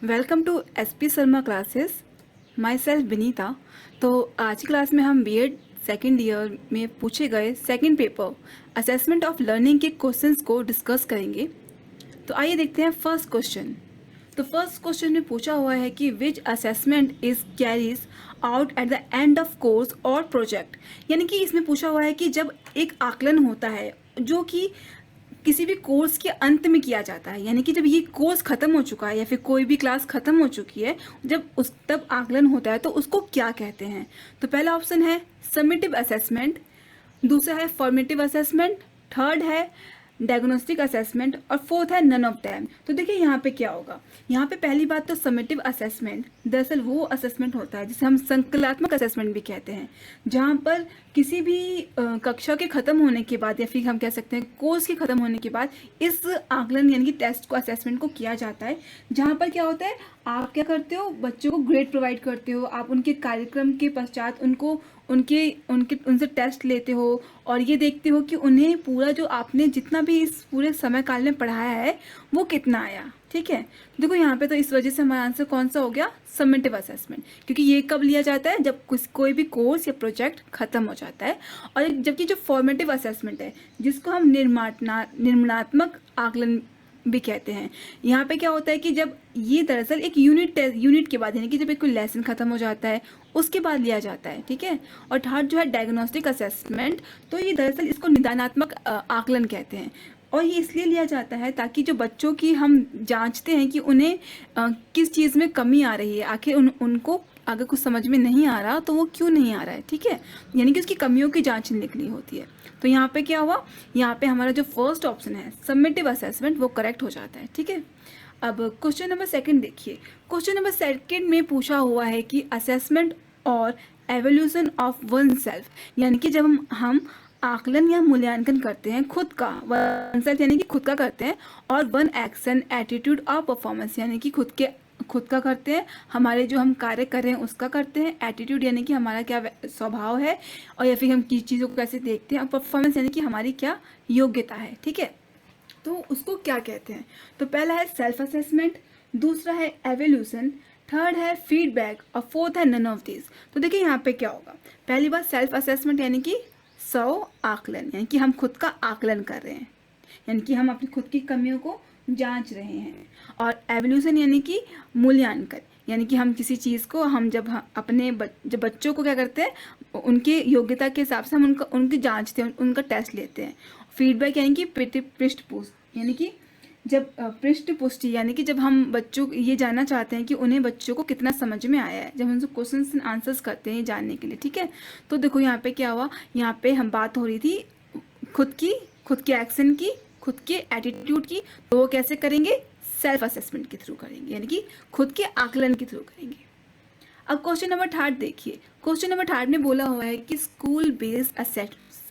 Welcome to SP Sharma classes. Myself Vinita. तो आज की क्लास में हम बीएड सेकेंड ईयर में पूछे गए second paper assessment of learning के क्वेश्चंस को डिस्कस करेंगे। तो आइए देखते हैं फर्स्ट क्वेश्चन। तो फर्स्ट क्वेश्चन में पूछा हुआ है कि which assessment is carries out at the end of course और प्रोजेक्ट। यानी कि इसमें पूछा हुआ है कि जब एक आकलन होता है जो कि किसी भी कोर्स के अंत में किया जाता है, यानी कि जब ये कोर्स खत्म हो चुका है या फिर कोई भी क्लास खत्म हो चुकी है, जब उस तब आकलन होता है तो उसको क्या कहते हैं। तो पहला ऑप्शन है समेटिव असेसमेंट, दूसरा है फॉर्मेटिव असेसमेंट, थर्ड है डायग्नोस्टिक असेसमेंट और फोर्थ है नन ऑफ दैम। तो देखिए यहाँ पे क्या होगा। यहाँ पे पहली बात तो समेटिव असेसमेंट दरअसल वो असेसमेंट होता है जिसे हम संकलात्मक असेसमेंट भी कहते हैं, जहाँ पर किसी भी कक्षा के खत्म होने के बाद या फिर हम कह सकते हैं कोर्स के खत्म होने के बाद इस आकलन यानी कि टेस्ट को असेसमेंट को किया जाता है। जहाँ पर क्या होता है, आप क्या करते हो, बच्चों को ग्रेड प्रोवाइड करते हो, आप उनके कार्यक्रम के पश्चात उनको उनसे टेस्ट लेते हो और ये देखते हो कि उन्हें पूरा जो आपने जितना भी इस पूरे समय काल में पढ़ाया है वो कितना आया। ठीक है, देखो यहाँ पे तो इस वजह से हमारा आंसर कौन सा हो गया, समेटिव असेसमेंट, क्योंकि ये कब लिया जाता है, जब कोई भी कोर्स या प्रोजेक्ट खत्म हो जाता है। और जबकि जो फॉर्मेटिव असेसमेंट है जिसको हम निर्माणात्मक आकलन भी कहते हैं, यहाँ पे क्या होता है कि जब ये दरअसल एक यूनिट के बाद यानी कि जब एक कोई लेसन खत्म हो जाता है उसके बाद लिया जाता है। ठीक है, और थर्ड जो है डायग्नोस्टिक असेसमेंट, तो ये दरअसल इसको निदानात्मक आकलन कहते हैं। और ये इसलिए लिया जाता है ताकि जो बच्चों की हम जांचते हैं कि उन्हें किस चीज़ में कमी आ रही है, आखिर उनको अगर कुछ समझ में नहीं आ रहा तो वो क्यों नहीं आ रहा है। ठीक है, यानी कि उसकी कमियों की जांच निकली होती है। तो यहाँ पे क्या हुआ, यहाँ पे हमारा जो फर्स्ट ऑप्शन है समेटिव असेसमेंट वो करेक्ट हो जाता है। ठीक है, अब क्वेश्चन नंबर सेकंड देखिए। क्वेश्चन नंबर सेकंड में पूछा हुआ है कि असेसमेंट और एवोल्यूशन ऑफ वन सेल्फ, यानी कि जब हम आकलन या मूल्यांकन करते हैं खुद का, वन सेल्फ यानी कि खुद का करते हैं, और वन एक्शन एटीट्यूड और परफॉर्मेंस यानी कि खुद का करते हैं, हमारे जो हम कार्य कर रहे हैं उसका करते हैं, एटीट्यूड यानी कि हमारा क्या स्वभाव है और या फिर हम किस चीज़ों को कैसे देखते हैं, और परफॉर्मेंस यानी कि हमारी क्या योग्यता है। ठीक है, तो उसको क्या कहते हैं। तो पहला है सेल्फ असेसमेंट, दूसरा है एवोल्यूशन, थर्ड है फीडबैक और फोर्थ है नन ऑफ दिस। तो देखिए यहाँ पे क्या होगा, पहली बात सेल्फ असेसमेंट यानी कि स्व आकलन, यानी कि हम खुद का आकलन कर रहे हैं, यानी कि हम अपनी खुद की कमियों को जांच रहे हैं। और एवोल्यूशन यानी कि मूल्यांकन, यानी कि हम किसी चीज़ को हम जब जब बच्चों को क्या करते हैं उनके योग्यता के हिसाब से हम उनकी जांचते हैं, उनका टेस्ट लेते हैं। फीडबैक यानी कि पृष्ठपुष्टि, यानी कि जब पृष्ठपुष्टि यानी कि जब हम बच्चों ये जानना चाहते हैं कि उन्हें बच्चों को कितना समझ में आया है, जब हम उनसे क्वेश्चन एंड आंसर्स करते हैं जानने के लिए। ठीक है, तो देखो यहाँ पे क्या हुआ, यहाँ पे हम बात हो रही थी खुद के एक्शन की, खुद के एटीट्यूड की, तो वो कैसे करेंगे, सेल्फ असेसमेंट के थ्रू करेंगे, यानी कि खुद के आकलन के थ्रू करेंगे। अब क्वेश्चन नंबर थर्ड देखिए। क्वेश्चन नंबर थर्ड में बोला हुआ है कि स्कूल बेस्ड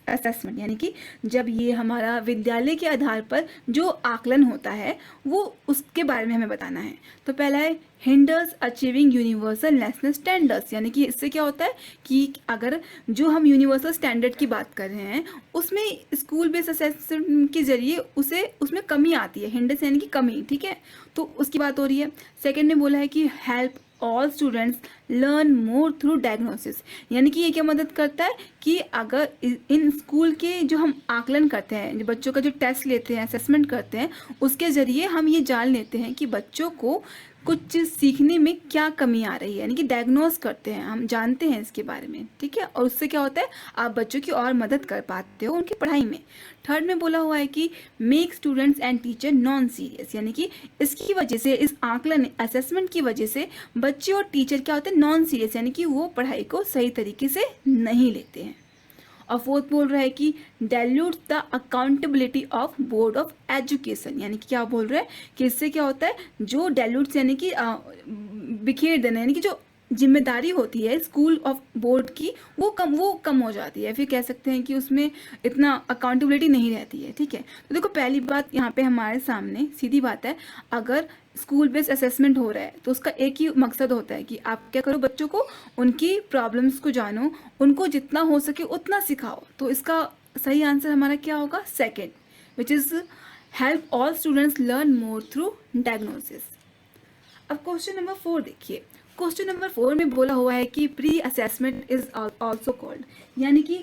असेसमेंट, यानी कि जब ये हमारा विद्यालय के आधार पर जो आकलन होता है वो उसके बारे में हमें बताना है। तो पहला है hinders achieving universal national standards, यानी कि इससे क्या होता है कि अगर जो हम यूनिवर्सल स्टैंडर्ड की बात कर रहे हैं उसमें स्कूल बेस्ड असेसमेंट के जरिए उसमें कमी आती है, हिंडर्स यानी कि कमी। ठीक है, तो उसकी बात हो रही है। सेकेंड ने बोला है कि help all students learn more through diagnosis, यानी कि ये क्या मदद करता है कि अगर इन स्कूल के जो हम आकलन करते हैं, जो बच्चों का जो टेस्ट लेते हैं, असेसमेंट करते हैं, उसके ज़रिए हम ये जान लेते हैं कि बच्चों को कुछ चीज़ सीखने में क्या कमी आ रही है, यानी कि डायग्नोस करते हैं, हम जानते हैं इसके बारे में। ठीक है, और उससे क्या होता है, आप बच्चों की और मदद कर पाते हो उनकी पढ़ाई में। थर्ड में बोला हुआ है कि make students and teacher non serious, यानी कि इसकी वजह से, इस आकलन असेसमेंट की वजह से बच्चे और टीचर क्या होते हैं, नॉन सीरियस, यानी कि वो पढ़ाई को सही तरीके से नहीं लेते हैं। और फोर्थ बोल रहा है कि dilute the accountability of board of education, यानी कि क्या बोल रहे हैं कि इससे क्या होता है, जो डाइल्यूट्स यानी कि बिखेर देना, यानी कि जो जिम्मेदारी होती है स्कूल ऑफ बोर्ड की वो कम हो जाती है, फिर कह सकते हैं कि उसमें इतना अकाउंटेबिलिटी नहीं रहती है। ठीक है, तो देखो पहली बात यहाँ पे हमारे सामने सीधी बात है, अगर स्कूल बेस्ड असेसमेंट हो रहा है तो उसका एक ही मकसद होता है कि आप क्या करो, बच्चों को उनकी प्रॉब्लम्स को जानो, उनको जितना हो सके उतना सिखाओ। तो इसका सही आंसर हमारा क्या होगा, second, which is help all students learn more through diagnosis. अब क्वेश्चन नंबर 4 देखिए। क्वेश्चन नंबर 4 में बोला हुआ है कि pre assessment is also called, यानी कि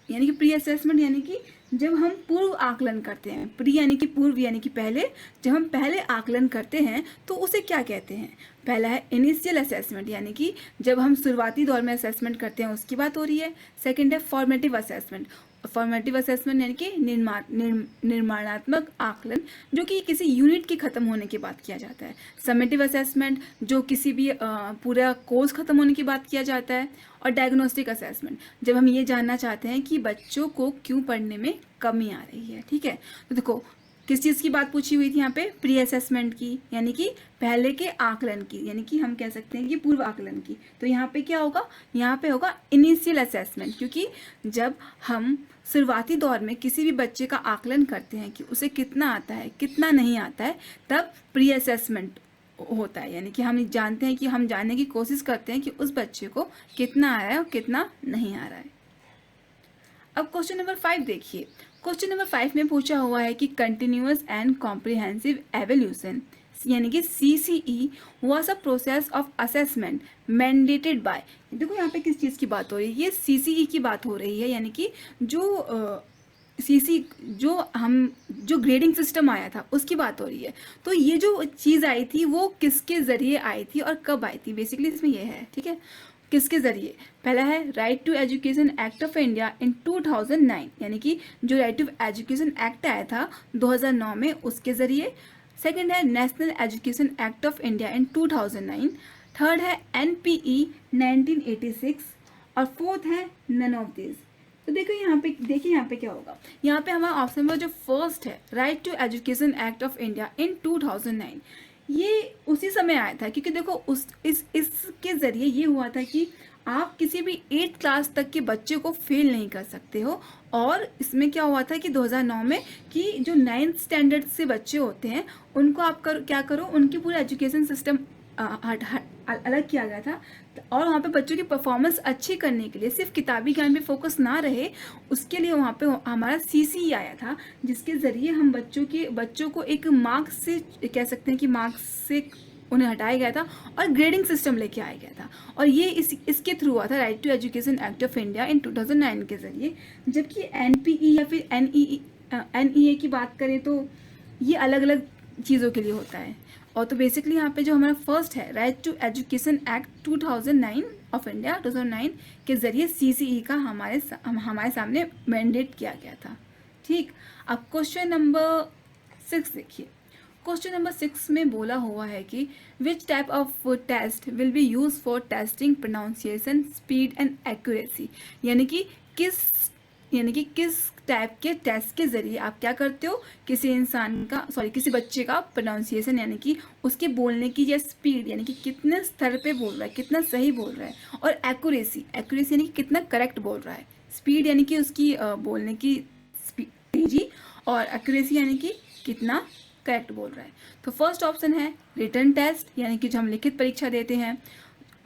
प्री असेसमेंट यानी कि जब हम पूर्व आकलन करते हैं, प्री यानी कि पूर्व यानी कि पहले, जब हम पहले आकलन करते हैं तो उसे क्या कहते हैं। पहला है इनिशियल असेसमेंट, यानी कि जब हम शुरुआती दौर में असेसमेंट करते हैं उसकी बात हो रही है। सेकंड है फॉर्मेटिव असेसमेंट। फॉर्मेटिव असेसमेंट यानी कि निर्माणात्मक आकलन, जो कि किसी यूनिट के खत्म होने के बाद किया जाता है। समेटिव असेसमेंट, जो किसी भी पूरा कोर्स खत्म होने के बाद किया जाता है। और डायग्नोस्टिक असेसमेंट, जब हम ये जानना चाहते हैं कि बच्चों को क्यों पढ़ने में कमी आ रही है। ठीक है, तो देखो किस चीज़ की बात पूछी हुई थी यहाँ पे, प्री असेसमेंट की, यानी कि पहले के आकलन की, यानी कि हम कह सकते हैं कि पूर्व आकलन की। तो यहाँ पे क्या होगा, यहाँ पे होगा इनिशियल असेसमेंट, क्योंकि जब हम शुरुआती दौर में किसी भी बच्चे का आकलन करते हैं कि उसे कितना आता है कितना नहीं आता है, तब प्री असेसमेंट होता है। यानी कि हम जानते हैं कि हम जानने की कोशिश करते हैं कि उस बच्चे को कितना आ रहा है और कितना नहीं आ रहा है। अब क्वेश्चन नंबर 5 देखिए। क्वेश्चन नंबर 5 में पूछा हुआ है कि कंटिन्यूअस एंड कॉम्प्रिहेंसिव एवोल्यूशन यानी कि CCE was a process of assessment mandated bye. देखो यहाँ पे किस चीज़ की बात हो रही है, ये CCE की बात हो रही है, यानी कि जो जो ग्रेडिंग सिस्टम आया था उसकी बात हो रही है। तो ये जो चीज़ आई थी वो किसके ज़रिए आई थी और कब आई थी, बेसिकली इसमें ये है। ठीक है, किसके ज़रिए। पहला है right to education act of India in 2009, यानी कि जो राइट टू एजुकेशन एक्ट आया था 2009 में, उसके ज़रिए। सेकंड है national education act of India in 2009। Third है NPE 1986 और फोर्थ है नन ऑफ दिस। तो देखिए यहाँ पे क्या होगा, यहाँ पे हमारा ऑप्शन नंबर जो फर्स्ट है right to education act of India in 2009, ये उसी समय आया था, क्योंकि देखो इसके ज़रिए ये हुआ था कि आप किसी भी 8th क्लास तक के बच्चे को फेल नहीं कर सकते हो। और इसमें क्या हुआ था कि 2009 में कि जो 9th स्टैंडर्ड से बच्चे होते हैं उनको आप क्या करो, उनकी पूरा एजुकेशन सिस्टम अलग किया गया था। और वहाँ पे बच्चों की परफॉर्मेंस अच्छी करने के लिए सिर्फ किताबी ज्ञान पे फोकस ना रहे, उसके लिए वहाँ पे हमारा CCE आया था, जिसके ज़रिए हम बच्चों को एक मार्क्स से कह सकते हैं कि मार्क्स से उन्हें हटाया गया था और ग्रेडिंग सिस्टम लेके आया गया था। और ये इसके थ्रू हुआ था right to education act of India in 2009 के ज़रिए। जबकि NPE या फिर NEA की बात करें तो ये अलग अलग चीज़ों के लिए होता है। और तो बेसिकली यहाँ पे जो हमारा फर्स्ट है right to education act 2009 of India 2009 के ज़रिए CCE का हमारे सामने मैंडेट किया गया था। ठीक, अब क्वेश्चन नंबर 6 देखिए। क्वेश्चन नंबर 6 में बोला हुआ है कि which type of test will be use for testing pronunciation speed and accuracy, यानी कि किस टाइप के टेस्ट के ज़रिए आप क्या करते हो, किसी बच्चे का प्रोनाउंसिएशन यानी कि उसके बोलने की या स्पीड यानी कि कितने स्तर पे बोल रहा है, कितना सही बोल रहा है, और एक्यूरेसी यानी कि कितना करेक्ट बोल रहा है। स्पीड यानी कि उसकी बोलने की तेजी, और एक्यूरेसी यानी कि कितना करेक्ट बोल रहा है। तो फर्स्ट ऑप्शन है रिटन टेस्ट, यानी कि जो हम लिखित परीक्षा देते हैं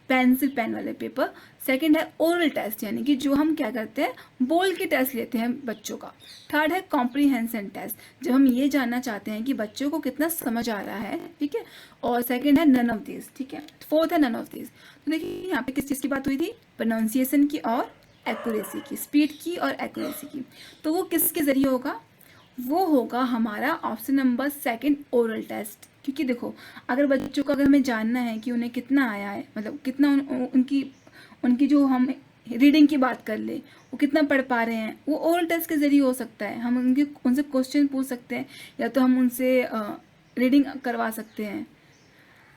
पेंसिल पेन वाले पेपर। सेकंड है ओरल टेस्ट, यानी कि जो हम क्या करते हैं बोल के टेस्ट लेते हैं बच्चों का। थर्ड है कॉम्प्रीहेंशन टेस्ट, जब हम ये जानना चाहते हैं कि बच्चों को कितना समझ आ रहा है। ठीक है, और सेकंड है नन ऑफ दिस। ठीक है, फोर्थ है नन ऑफ दिस। तो देखिए यहाँ पे किस चीज़ की बात हुई थी, प्रोनाउंसिएशन की और एक्यूरेसी की, स्पीड की और एक्यूरेसी की। तो वो किसके ज़रिए होगा, वो होगा हमारा ऑप्शन नंबर 2 ओरल टेस्ट। क्योंकि देखो अगर बच्चों को अगर हमें जानना है कि उन्हें कितना आया है, मतलब कितना उनकी जो हम रीडिंग की बात कर ले, वो कितना पढ़ पा रहे हैं, वो ओरल टेस्ट के ज़रिए हो सकता है। हम उनसे क्वेश्चन पूछ सकते हैं या तो हम उनसे रीडिंग करवा सकते हैं।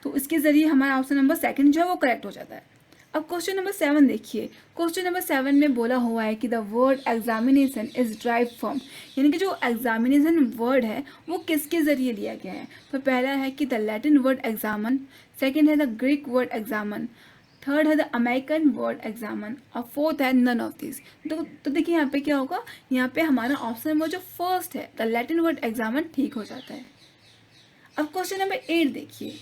तो इसके ज़रिए हमारा ऑप्शन नंबर 2 जो है वो करेक्ट हो जाता है। अब क्वेश्चन नंबर 7 देखिए। क्वेश्चन नंबर 7 में बोला हुआ है कि the word examination is drive from, यानी कि जो एग्जामिनेशन वर्ड है वो किसके ज़रिए लिया गया है। तो पहला है कि द लैटिन वर्ड एग्जामन, सेकंड है द ग्रीक वर्ड एग्जामन, थर्ड है द अमेरिकन वर्ड एग्जामन, और फोर्थ है नन ऑफ दिस। तो देखिए यहाँ पे क्या होगा, यहाँ पे हमारा ऑप्शन नंबर जो फर्स्ट है द लैटिन वर्ड एग्जामन ठीक हो जाता है। अब क्वेश्चन नंबर 8 देखिए।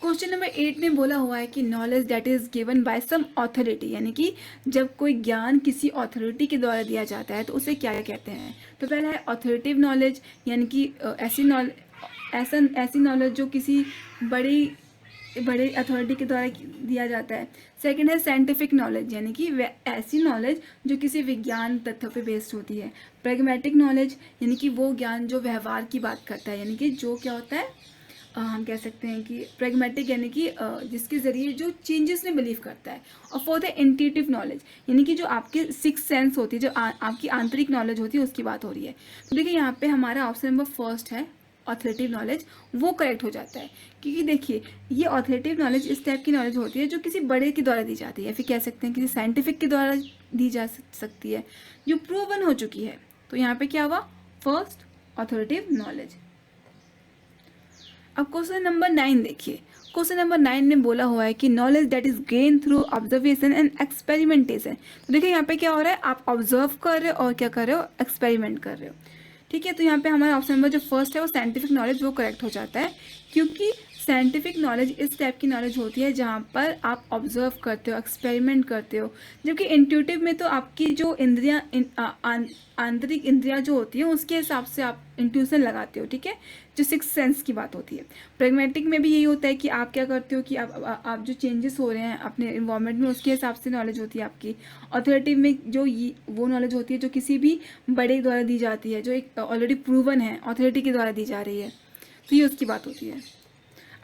क्वेश्चन नंबर 8 में बोला हुआ है कि knowledge that is given by some authority, यानी कि जब कोई ज्ञान किसी अथॉरिटी के द्वारा दिया जाता है तो उसे क्या कहते हैं। तो पहला है ऑथोरेटिव नॉलेज, यानी कि ऐसी नॉलेज जो किसी बड़ी बड़े अथॉरिटी के द्वारा दिया जाता है। सेकंड है साइंटिफिक नॉलेज, यानी कि ऐसी नॉलेज जो किसी विज्ञान तथ्यों पे बेस्ड होती है। प्रैग्मेटिक नॉलेज, यानी कि वो ज्ञान जो व्यवहार की बात करता है, यानी कि जो क्या होता है, हम कह सकते हैं कि प्रैग्मेटिक, यानी कि जिसके ज़रिए जो चेंजेस में बिलीव करता है। और फोर्थ है इंट्यूटिव नॉलेज, यानी कि जो आपके सिक्स सेंस होती है, जो आपकी आंतरिक नॉलेज होती है, उसकी बात हो रही है। तो देखिए यहाँ पे हमारा ऑप्शन नंबर फर्स्ट है ऑथोरेटिव नॉलेज, वो करेक्ट हो जाता है। क्योंकि देखिए ये ऑथोरेटिव नॉलेज इस टाइप की नॉलेज होती है जो किसी बड़े के द्वारा दी जाती है, फिर कह सकते हैं किसी साइंटिफिक के द्वारा दी जा सकती है, जो प्रूवन हो चुकी है। तो यहाँ पे क्या हुआ, फर्स्ट ऑथोरेटिव नॉलेज। अब क्वेश्चन नंबर 9 देखिए। क्वेश्चन नंबर 9 में बोला हुआ है कि knowledge that is gain through observation and experimentation. तो देखिए यहाँ पे क्या हो रहा है, आप ऑब्जर्व कर रहे हो और क्या कर रहे हो, एक्सपेरिमेंट कर रहे हो। ठीक है, तो यहाँ पे हमारा ऑप्शन नंबर जो फर्स्ट है वो साइंटिफिक नॉलेज, वो करेक्ट हो जाता है। क्योंकि साइंटिफिक नॉलेज इस टाइप की नॉलेज होती है जहाँ पर आप ऑब्जर्व करते हो, एक्सपेरिमेंट करते हो। जबकि इंट्यूटिव में तो आपकी जो इंद्रियाँ आंतरिक इंद्रियाँ जो होती हैं उसके हिसाब से आप इंट्यूशन लगाते हो। ठीक है, जो सिक्स सेंस की बात होती है। प्रैग्मेटिक में भी यही होता है कि आप क्या करते हो कि आप जो चेंजेस हो रहे हैं अपने इन्वायरमेंट में उसके हिसाब से नॉलेज होती है आपकी। ऑथोरेटिव में जो वो नॉलेज होती है जो किसी भी बड़े द्वारा दी जाती है, जो एक ऑलरेडी प्रूवन है, ऑथोरिटी के द्वारा दी जा रही है, तो ये उसकी बात होती है।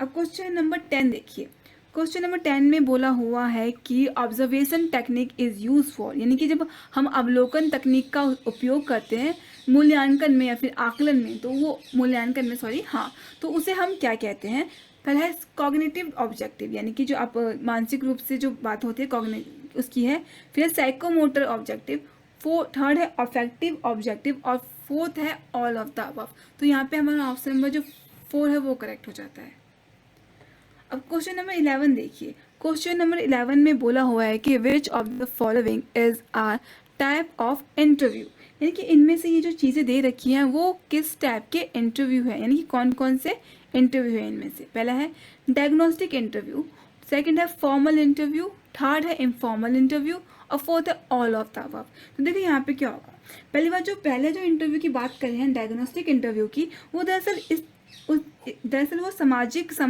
अब क्वेश्चन नंबर 10 देखिए। क्वेश्चन नंबर 10 में बोला हुआ है कि observation technique is use for, यानी कि जब हम अवलोकन तकनीक का उपयोग करते हैं मूल्यांकन में या फिर आकलन में, तो वो मूल्यांकन में हाँ, तो उसे हम क्या कहते हैं। पहला है कॉग्निटिव ऑब्जेक्टिव, यानी कि जो आप मानसिक रूप से जो बात होती है कॉग्निटिव उसकी है। फिर साइकोमोटर ऑब्जेक्टिव, थर्ड है अफेक्टिव ऑब्जेक्टिव, और फोर्थ है ऑल ऑफ द अबव। तो यहाँ पे हमारा ऑप्शन नंबर जो 4 है वो करेक्ट हो जाता है। अब क्वेश्चन नंबर 11 देखिए। क्वेश्चन नंबर 11 में बोला हुआ है कि which of the following is are type of interview, यानी कि इनमें से ये जो चीज़ें दे रखी हैं वो किस टाइप के इंटरव्यू है, यानी कि कौन कौन से इंटरव्यू है इनमें से। पहला है डायग्नोस्टिक इंटरव्यू, सेकंड है फॉर्मल इंटरव्यू, थर्ड है इनफॉर्मल इंटरव्यू, और फोर्थ है ऑल ऑफ द अबव। तो देखिए यहाँ पे क्या होगा, पहली बात जो पहले जो इंटरव्यू की बात कर रहे हैं डायग्नोस्टिक इंटरव्यू की, वो दरअसल वो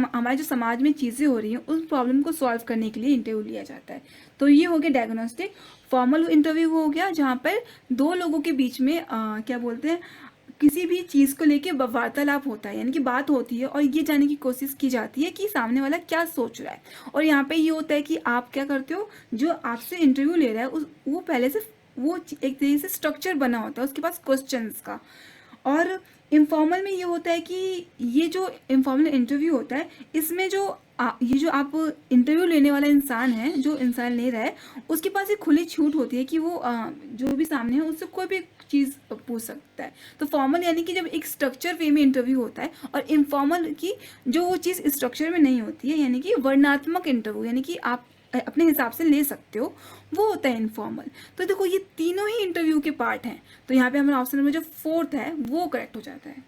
हमारे जो समाज में चीज़ें हो रही हैं उस प्रॉब्लम को सॉल्व करने के लिए इंटरव्यू लिया जाता है। तो ये हो गया डायग्नोस्टिक। फॉर्मल इंटरव्यू हो गया जहाँ पर दो लोगों के बीच में क्या बोलते हैं, किसी भी चीज़ को लेके वार्तालाप होता है, यानी कि बात होती है और ये जानने की कोशिश की जाती है कि सामने वाला क्या सोच रहा है। और यहाँ पे ये होता है कि आप क्या करते हो, जो आपसे इंटरव्यू ले रहा है वो पहले से वो एक तरीके से स्ट्रक्चर बना होता है उसके पास क्वेश्चंस का। और इनफॉर्मल में ये होता है कि ये जो इनफॉर्मल इंटरव्यू होता है इसमें ये जो आप इंटरव्यू लेने वाला इंसान है, जो इंसान ले रहा है, उसके पास एक खुली छूट होती है कि वो जो भी सामने है उससे कोई भी चीज़ पूछ सकता है। तो फॉर्मल यानी कि जब एक स्ट्रक्चर वे में इंटरव्यू होता है, और इनफॉर्मल की जो वो चीज़ स्ट्रक्चर में नहीं होती है, यानी कि वर्णनात्मक इंटरव्यू, यानी कि आप अपने हिसाब से ले सकते हो, वो होता है इनफॉर्मल। तो देखो ये तीनों ही इंटरव्यू के पार्ट हैं, तो यहाँ पे हमारा ऑप्शन नंबर जो 4 है वो करेक्ट हो जाता है।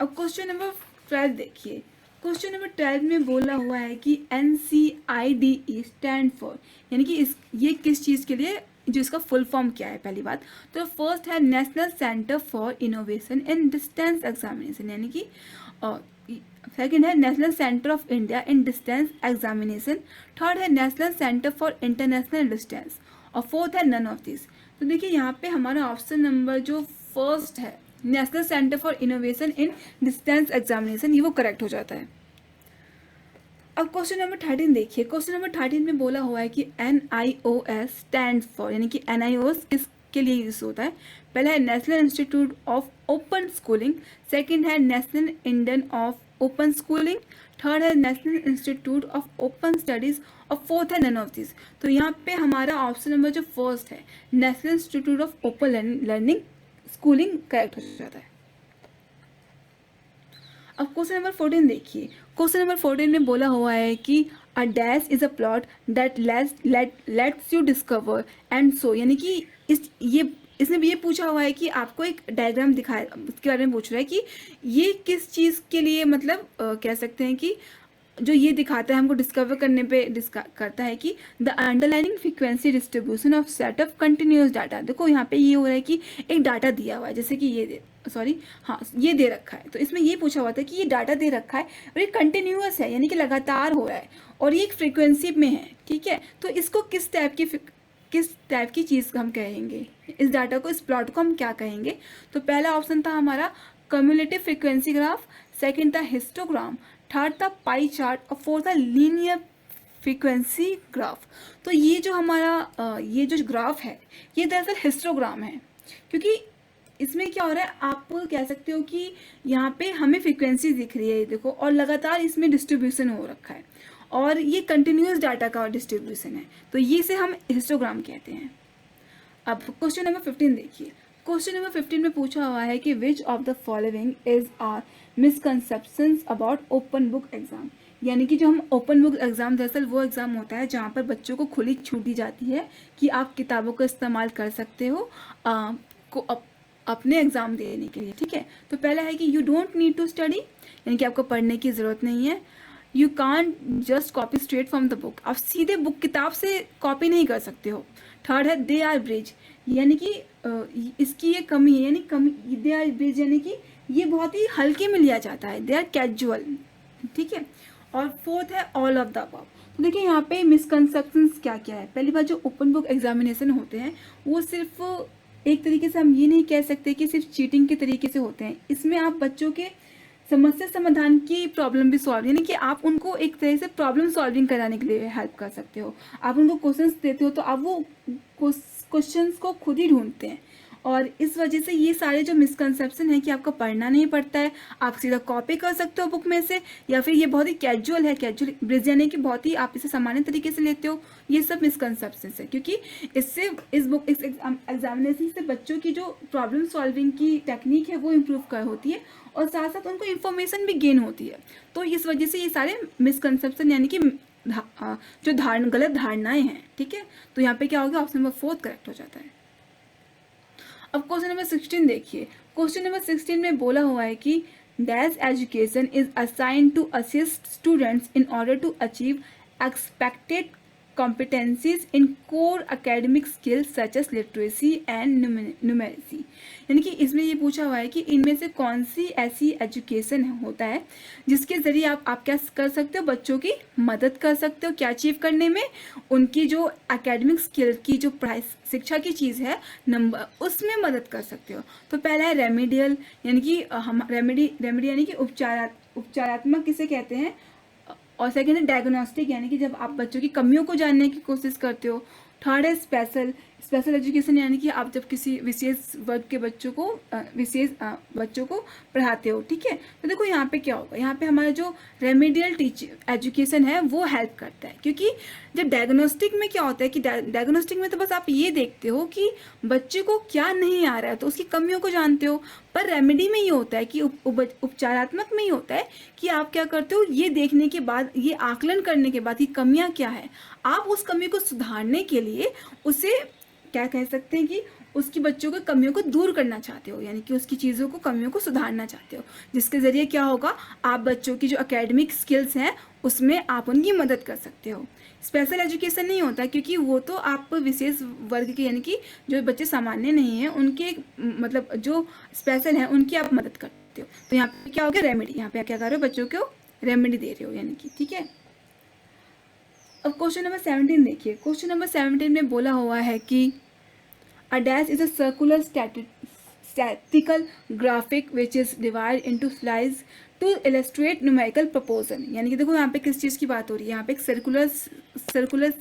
अब क्वेश्चन नंबर 12 देखिए। क्वेश्चन नंबर 12 में बोला हुआ है कि NCIDE स्टैंड फॉर, यानी कि ये किस चीज़ के लिए, जो इसका फुल फॉर्म क्या है। पहली बात तो फर्स्ट है national centre for innovation in distance examination, यानी कि सेकंड है national centre of India in distance examination, third है national centre for international distance, और फोर्थ है नन ऑफ दिस। तो देखिए यहाँ पे हमारा ऑप्शन नंबर जो फर्स्ट है national centre for innovation in distance examination, ये वो करेक्ट हो जाता है। अब क्वेश्चन नंबर 13 देखिए। क्वेश्चन नंबर 13 में बोला हुआ है कि NIOS स्टैंड फॉर, यानी कि NIOS किसके लिए यूज होता है। पहला है national institute of open schooling, second है national Indian of open schooling, third है national institute of open studies, और फोर्थ है नन ऑफ दिस। तो यहाँ पे हमारा ऑप्शन नंबर जो फर्स्ट है national institute of open learning schooling correct हो जाता है। अब क्वेश्चन नंबर 14 देखिए। क्वेश्चन नंबर 14 में बोला हुआ है कि a dash is a plot that let's you discover and so, यानी कि इसने भी ये पूछा हुआ है कि आपको एक डायग्राम दिखाया, उसके बारे में पूछ रहा है कि ये किस चीज़ के लिए, मतलब कह सकते हैं कि जो ये दिखाता है हमको डिस्कवर करने पे करता है कि the underlining frequency distribution of set of continuous data. देखो यहाँ पे ये हो रहा है कि एक डाटा दिया हुआ है, जैसे कि ये ये दे रखा है, तो इसमें ये पूछा हुआ था कि ये डाटा दे रखा है और ये कंटिन्यूस है, यानी कि लगातार हो रहा है और ये एक फ्रीक्वेंसी में है, ठीक है। तो इसको किस टाइप की चीज़ हम कहेंगे, इस डाटा को, इस प्लॉट को हम क्या कहेंगे? तो पहला ऑप्शन था हमारा कम्युलेटिव फ्रीक्वेंसी ग्राफ, सेकंड था हिस्टोग्राम, थर्ड था पाई चार्ट और फोर्थ था लीनियर फ्रीक्वेंसी ग्राफ। तो ये जो हमारा ये जो ग्राफ है ये दरअसल हिस्टोग्राम है, क्योंकि इसमें क्या हो रहा है, आप कह सकते हो कि यहाँ पे हमें फ्रीक्वेंसी दिख रही है, ये देखो, और लगातार इसमें डिस्ट्रीब्यूशन हो रखा है और ये कंटिन्यूस डाटा का डिस्ट्रीब्यूशन है, तो ये से हम हिस्टोग्राम कहते हैं। अब क्वेश्चन नंबर 15 देखिए। क्वेश्चन नंबर 15 में पूछा हुआ है कि which of the following is are misconceptions about open book exam. यानी कि जो हम ओपन बुक एग्ज़ाम, दरअसल वो एग्ज़ाम होता है जहाँ पर बच्चों को खुली छूट दी जाती है कि आप किताबों का इस्तेमाल कर सकते हो अपने एग्ज़ाम देने के लिए, ठीक है। तो पहला है कि you don't need to study, यानी कि आपको पढ़ने की ज़रूरत नहीं है। You can't just copy straight from the book, आप सीधे किताब से कॉपी नहीं कर सकते हो। थर्ड है दे आर ब्रिज, यानी कि इसकी ये कमी है, यानी दे आर ब्रिज यानी कि ये बहुत ही हल्के में लिया जाता है, दे आर कैजुअल, ठीक है। और फोर्थ है ऑल ऑफ द अबव। तो देखिए यहाँ पे मिसकंसेप्शंस क्या क्या है। पहली बात, जो ओपन बुक एग्जामिनेशन होते हैं वो सिर्फ एक तरीके से हम ये नहीं कह सकते कि सिर्फ चीटिंग के तरीके से होते हैं, इसमें आप बच्चों के समस्या समाधान की प्रॉब्लम भी सॉल्व, यानी कि आप उनको एक तरह से प्रॉब्लम सॉल्विंग कराने के लिए हेल्प कर सकते हो। आप उनको क्वेश्चंस देते हो तो आप वो क्वेश्चंस को खुद ही ढूंढते हैं, और इस वजह से ये सारे जो मिसकंसेप्शन है कि आपको पढ़ना नहीं पड़ता है, आप सीधा कॉपी कर सकते हो बुक में से, या फिर ये बहुत ही कैजुअल है, कैजुअल ब्रिज यानी कि बहुत ही आप इसे सामान्य तरीके से लेते हो, ये सब मिसकंसेप्शन है। क्योंकि इससे इस एग्जामिनेशन से बच्चों की जो प्रॉब्लम सॉल्विंग की टेक्निक है वो इम्प्रूव होती है, और साथ साथ उनको इन्फॉर्मेशन भी गेन होती है। तो इस वजह से ये सारे मिसकंसेप्शन यानी कि जो गलत धारणाएं हैं, ठीक है। तो यहाँ पे क्या होगा, ऑप्शन नंबर 4 करेक्ट हो जाता है। अब क्वेश्चन नंबर 16 देखिए। क्वेश्चन नंबर 16 में बोला हुआ है कि dash education is assigned to assist students in order to achieve expected competencies in core academic skills such as literacy and numeracy। यानी कि इसमें ये पूछा हुआ है कि इनमें से कौन सी ऐसी एजुकेशन होता है जिसके ज़रिए आप क्या कर सकते हो, बच्चों की मदद कर सकते हो क्या अचीव करने में, उनकी जो एकेडमिक स्किल की जो पढ़ाई शिक्षा की चीज़ है नंबर, उसमें मदद कर सकते हो। तो पहला है रेमेडियल, यानी कि हम रेमेडी यानी कि उपचारात्मक किसे कहते हैं, और सेकेंड है डायग्नोस्टिक, यानी कि जब आप बच्चों की कमियों को जानने की कोशिश करते हो। थर्ड है स्पेशल एजुकेशन, यानी कि आप जब किसी विशेष वर्ग के बच्चों को पढ़ाते हो, ठीक है। तो देखो यहाँ पे क्या होगा, यहाँ पे हमारा जो रेमेडियल एजुकेशन है वो हेल्प करता है, क्योंकि जब डायग्नोस्टिक में क्या होता है कि डायग्नोस्टिक में तो बस आप ये देखते हो कि बच्चे को क्या नहीं आ रहा है तो उसकी कमियों को जानते हो, पर रेमेडी में ये होता है कि उपचारात्मक में ये होता है कि आप क्या करते हो, ये देखने के बाद, ये आकलन करने के बाद कि कमियां क्या है, आप उस कमी को सुधारने के लिए उसे क्या कह सकते हैं कि उसकी बच्चों के कमियों को दूर करना चाहते हो, यानी कि उसकी चीज़ों को कमियों को सुधारना चाहते हो, जिसके ज़रिए क्या होगा, आप बच्चों की जो एकेडमिक स्किल्स हैं उसमें आप उनकी मदद कर सकते हो। स्पेशल एजुकेशन नहीं होता, क्योंकि वो तो आप विशेष वर्ग के, यानी कि जो बच्चे सामान्य नहीं हैं उनके, मतलब जो स्पेशल हैं उनकी आप मदद करते हो। तो यहाँ पे क्या हो गया, रेमेडी, यहाँ पे क्या कर रहे हो, बच्चों को रेमेडी दे रहे हो, यानी कि, ठीक है। अब क्वेश्चन नंबर 17 देखिए। क्वेश्चन नंबर 17 में बोला हुआ है कि a dash is a circular statistical graphic which is divided into slides to illustrate numerical proportion। यानी कि देखो यहाँ पे किस चीज़ की बात हो रही है, यहाँ पे एक सर्कुलर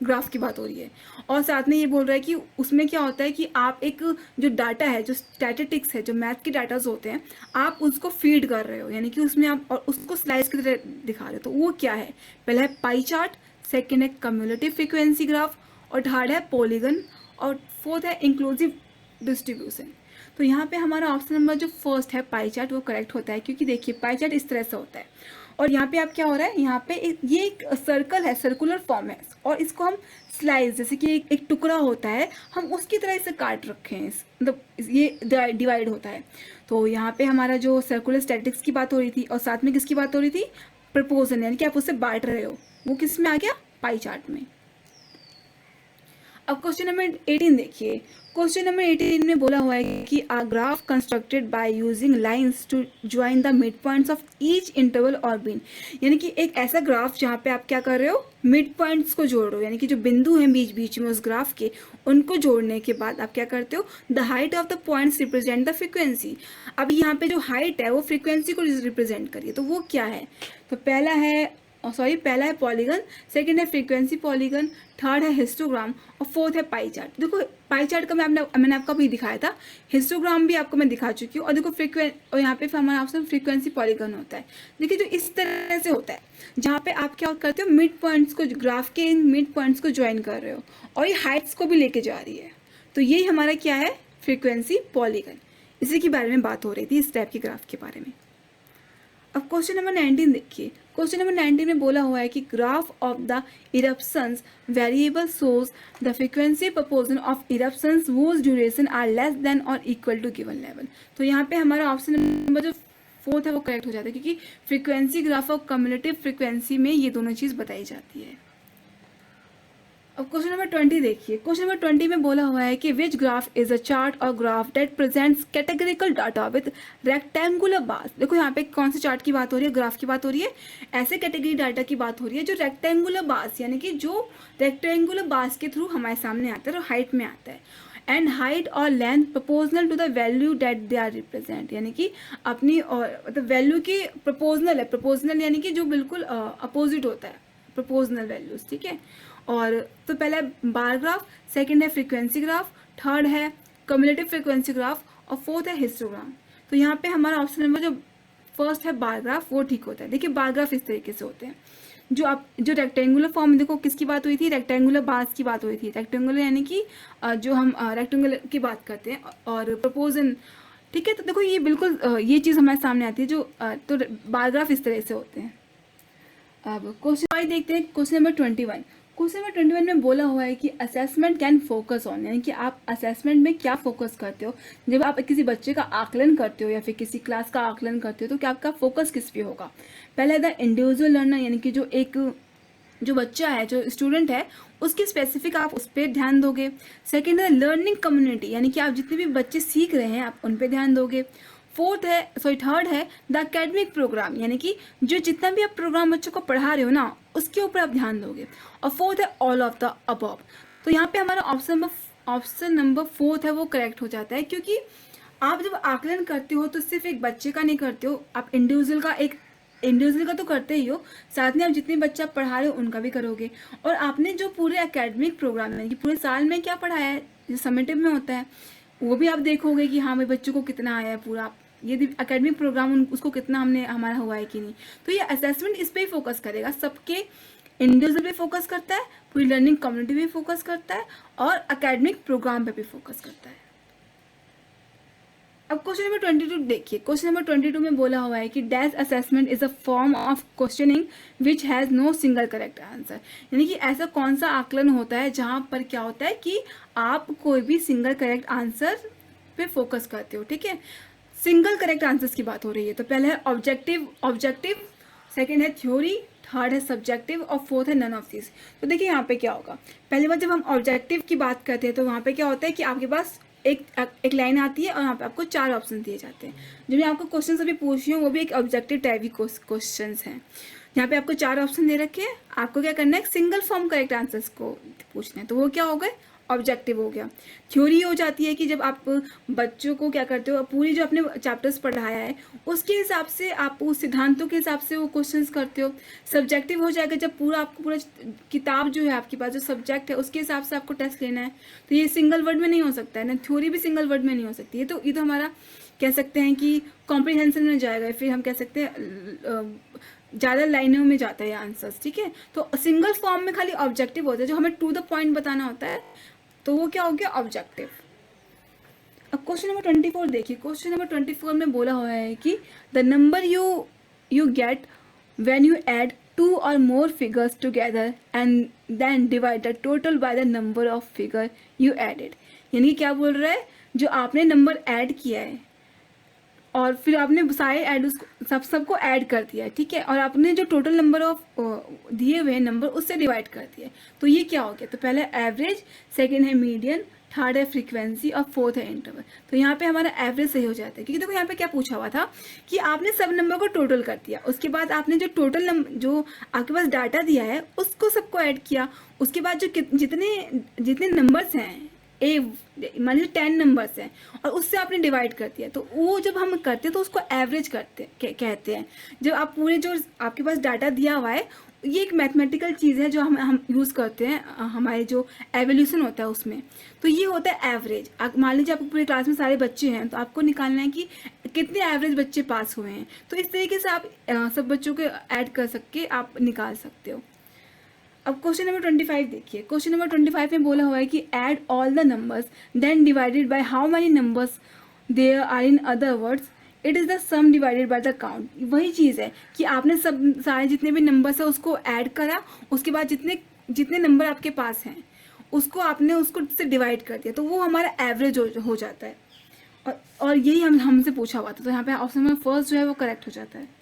ग्राफ की बात हो रही है, और साथ में ये बोल रहा है कि उसमें क्या होता है कि आप एक जो डाटा है, जो स्टैटिस्टिक्स है, जो मैथ के डाटाज होते हैं, आप उसको फीड कर रहे हो, यानी कि उसमें आप और उसको स्लाइड्स की तरह दिखा रहे हो। तो वो क्या है, पहला है पाई चार्ट, सेकेंड है कम्युलेटिव फ्रीक्वेंसी ग्राफ, और थर्ड है पॉलीगन, और फोर्थ है इंक्लूसिव डिस्ट्रीब्यूशन। तो यहाँ पे हमारा ऑप्शन नंबर जो फर्स्ट है पाई चार्ट वो करेक्ट होता है, क्योंकि देखिए पाई चार्ट इस तरह से होता है, और यहाँ पे आप क्या हो रहा है, यहाँ पे ये एक सर्कल है, सर्कुलर फॉर्म है, और इसको हम स्लाइस, जैसे कि एक टुकड़ा होता है, हम उसकी तरह इसे काट रखे हैं, मतलब ये डिवाइड होता है। तो यहाँ पे हमारा जो सर्कुलर स्टैटिस्टिक्स की बात हो रही थी, और साथ में किसकी बात हो रही थी, प्रपोजन यानी कि आप उससे बांट रहे हो, वो किस में आ गया, पाई चार्ट में। अब क्वेश्चन नंबर 18 देखिए। क्वेश्चन नंबर 18 में बोला हुआ है कि a graph constructed by using lines to join the mid points of each interval or bin, यानी कि एक ऐसा ग्राफ जहाँ पे आप क्या कर रहे हो, मिड पॉइंट्स को जोड़ रहे हो, यानी कि जो बिंदु हैं बीच बीच में उस ग्राफ के, उनको जोड़ने के बाद आप क्या करते हो, the height of the points represent the frequency. अब यहाँ पे जो हाइट है वो फ्रीक्वेंसी को रिप्रेजेंट करिए, तो वो क्या है, तो पहला है पॉलीगन, सेकंड है फ्रीक्वेंसी पॉलीगन, थर्ड है हिस्टोग्राम और फोर्थ है पाई चार्ट। देखो पाई चार्ट का मैंने आपको अभी दिखाया था, हिस्टोग्राम भी आपको मैं दिखा चुकी हूँ, और देखो और यहाँ पे हमारा ऑप्शन फ्रीक्वेंसी पॉलीगन होता है। देखिए जो इस तरह से होता है, जहाँ पे आप क्या करते हो, मिड पॉइंट्स को, ग्राफ के इन मिड पॉइंट्स को ज्वाइन कर रहे हो और ये हाइट्स को भी लेके जा रही है, तो यही हमारा क्या है, फ्रीक्वेंसी पॉलीगन। इसी के बारे में बात हो रही थी, इस टाइप के ग्राफ के बारे में। अब क्वेश्चन नंबर 19 देखिए। क्वेश्चन नंबर 19 में बोला हुआ है कि graph of the eruptions variable shows the frequency proportion of eruptions whose duration are less than or equal to given level. तो यहाँ पे हमारा ऑप्शन नंबर जो फोर्थ है वो करेक्ट हो जाता है, क्योंकि फ्रीक्वेंसी ग्राफ और कम्युलेटिव फ्रीक्वेंसी में ये दोनों चीज़ बताई जाती है। अब क्वेश्चन नंबर 20 देखिए। क्वेश्चन नंबर 20 में बोला हुआ है कि which graph is a chart or graph that presents categorical data with rectangular bars. देखो यहाँ पे कौन से चार्ट की बात हो रही है, ग्राफ की बात हो रही है, ऐसे कैटेगरी डाटा की बात हो रही है जो रेक्टेंगुलर बार्स, यानी कि जो रेक्टेंगुलर बार्स के थ्रू हमारे सामने आता है और हाइट में आता है, एंड हाइट और length proportional to the value that they are represent, यानी कि अपनी और मतलब वैल्यू की प्रपोजनल है, प्रपोजनल यानी कि जो बिल्कुल अपोजिट होता है, प्रपोजनल वैल्यूज, ठीक है। और तो पहला है बार ग्राफ, सेकंड है फ्रीक्वेंसी ग्राफ, थर्ड है कम्युलेटिव फ्रीक्वेंसी ग्राफ और फोर्थ है हिस्टोग्राम। तो यहाँ पे हमारा ऑप्शन नंबर जो फर्स्ट है बार ग्राफ वो ठीक होता है। देखिए बार ग्राफ इस तरीके से होते हैं, जो रेक्टेंगुलर फॉर्म में, देखो किसकी बात हुई थी, रेक्टेंगुलर बार्स की बात हुई थी, रेक्टेंगुलर यानी कि जो हम रेक्टेंगुलर की बात करते हैं, और प्रपोजन, ठीक है। तो देखो ये बिल्कुल ये चीज़ हमारे सामने आती है, जो तो बार ग्राफ इस तरह से होते हैं। अब क्वेश्चन देखते हैं, क्वेश्चन नंबर 21। क्वेश्चन नंबर 21 में बोला हुआ है कि असेसमेंट कैन फोकस ऑन, यानी कि आप असेसमेंट में क्या फोकस करते हो, जब आप किसी बच्चे का आकलन करते हो या फिर किसी क्लास का आकलन करते हो, तो क्या आपका फोकस किस पे होगा। पहला है द इंडिविजुअल लर्नर, यानी कि जो बच्चा है, जो स्टूडेंट है, उसकी स्पेसिफिक आप उस पर ध्यान दोगे। सेकेंड है लर्निंग कम्युनिटी, यानी कि आप जितने भी बच्चे सीख रहे हैं आप उन पर ध्यान दोगे। थर्ड है द एकेडमिक प्रोग्राम, यानी कि जो जितना भी आप प्रोग्राम बच्चों को पढ़ा रहे हो ना, उसके ऊपर आप ध्यान दोगे। और फोर्थ है ऑल ऑफ द अबव। तो यहाँ पे हमारा ऑप्शन नंबर फोर्थ है वो करेक्ट हो जाता है, क्योंकि आप जब आकलन करते हो तो सिर्फ एक बच्चे का नहीं करते हो, आप इंडिविजुअल का तो करते ही हो, साथ में आप जितने बच्चे आप पढ़ा रहे हो उनका भी करोगे। और आपने जो पूरे एकेडमिक प्रोग्राम में, पूरे साल में क्या पढ़ाया है, जो समेटिव में होता है, वो भी आप देखोगे कि हाँ भाई बच्चों को कितना आया है पूरा, ये एकेडमिक प्रोग्राम उसको कितना हमारा हुआ है कि नहीं। तो ये असेसमेंट इस पे ही फोकस करेगा, सबके इंडिविजुअल पे फोकस करता है, पूरी लर्निंग कम्युनिटी पे फोकस करता है, और एकेडमिक प्रोग्राम पे भी फोकस करता है। अब क्वेश्चन नंबर 22 देखिए। क्वेश्चन नंबर 22 में बोला हुआ है कि dash assessment is a form of questioning which has no single correct answer, यानी कि ऐसा कौन सा आकलन होता है जहाँ पर क्या होता है कि आप कोई भी सिंगल करेक्ट आंसर पे फोकस करते हो, ठीक है। सिंगल करेक्ट आंसर्स की बात हो रही है, तो पहले है ऑब्जेक्टिव, सेकेंड है थ्योरी, थर्ड है सब्जेक्टिव और फोर्थ है नन ऑफ दिस। तो देखिए यहाँ पे क्या होगा, पहली बार जब हम ऑब्जेक्टिव की बात करते हैं तो वहाँ पे क्या होता है कि आपके पास एक लाइन आती है और यहाँ पे आपको 4 ऑप्शन दिए जाते हैं। जो मैं आपको क्वेश्चन अभी पूछ रही हूँ वो भी एक ऑब्जेक्टिव टाइप की क्वेश्चन हैं। यहाँ पे आपको 4 ऑप्शन दे रखे हैं, आपको क्या करना है, सिंगल फॉर्म करेक्ट आंसर्स को पूछना है, तो वो क्या हो गए, ऑब्जेक्टिव हो गया। थ्योरी हो जाती है कि जब आप बच्चों को क्या करते हो, पूरी जो आपने चैप्टर्स पढ़ाया है उसके हिसाब से आप उस सिद्धांतों के हिसाब से वो क्वेश्चंस करते हो। सब्जेक्टिव हो जाएगा जब आपको पूरा किताब जो है आपके पास, जो सब्जेक्ट है उसके हिसाब से आपको टेस्ट लेना है, तो ये सिंगल वर्ड में नहीं हो सकता है ना, थ्योरी भी सिंगल वर्ड में नहीं हो सकती है। तो ये तो हमारा कह सकते हैं कि कॉम्प्रीहेंशन में जाएगा, फिर हम कह सकते हैं ज़्यादा लाइनों में जाता है आंसर्स, ठीक है। तो सिंगल फॉर्म में खाली ऑब्जेक्टिव होता है, जो हमें टू द पॉइंट बताना होता है, तो वो क्या हो गया, ऑब्जेक्टिव। अब क्वेश्चन नंबर 24 देखिए। क्वेश्चन नंबर 24 में बोला हुआ है कि the number you get when you add 2 or more figures together and then divide the total by the number of figure you added, यानी क्या बोल रहा है, जो आपने नंबर ऐड किया है और फिर आपने सारे ऐड उसको सबको ऐड कर दिया है, ठीक है, और आपने जो टोटल नंबर ऑफ दिए हुए हैं नंबर उससे डिवाइड कर दिया है। तो ये क्या हो गया, तो पहले एवरेज, सेकंड है मीडियन, थर्ड है फ्रीक्वेंसी और फोर्थ है इंटरवल। तो यहाँ पे हमारा एवरेज सही हो जाता है, क्योंकि देखो यहाँ पे क्या पूछा हुआ था कि आपने सब नंबर को टोटल कर दिया, उसके बाद आपने जो टोटल नंबर जो आपके पास डाटा दिया है उसको सबको ऐड किया, उसके बाद जो जितने जितने नंबर्स हैं ए मान लीजिए 10 नंबर्स हैं और उससे आपने डिवाइड कर दिया, तो वो जब हम करते हैं तो उसको एवरेज कहते हैं। जब आप पूरे जो आपके पास डाटा दिया हुआ है, ये एक मैथमेटिकल चीज़ है जो हम यूज़ करते हैं हमारे जो एवोल्यूशन होता है उसमें। तो ये होता है एवरेज। मान लीजिए आपको पूरे क्लास में सारे बच्चे हैं, तो आपको निकालना है कि कितने एवरेज बच्चे पास हुए हैं। तो इस तरीके से आप सब बच्चों को ऐड कर सके आप निकाल सकते हो। अब क्वेश्चन नंबर 25 देखिए। क्वेश्चन नंबर 25 में बोला हुआ है कि add all the numbers then divided by how many numbers there are, in other words it is the sum divided by the count. वही चीज़ है कि आपने सब सारे जितने भी नंबर्स है उसको ऐड करा, उसके बाद जितने जितने नंबर आपके पास हैं उसको आपने उसको से डिवाइड कर दिया, तो वो हमारा एवरेज हो जाता है। और यही हमसे पूछा हुआ था, तो यहाँ पे ऑप्शन नंबर फर्स्ट जो है वो करेक्ट हो जाता है।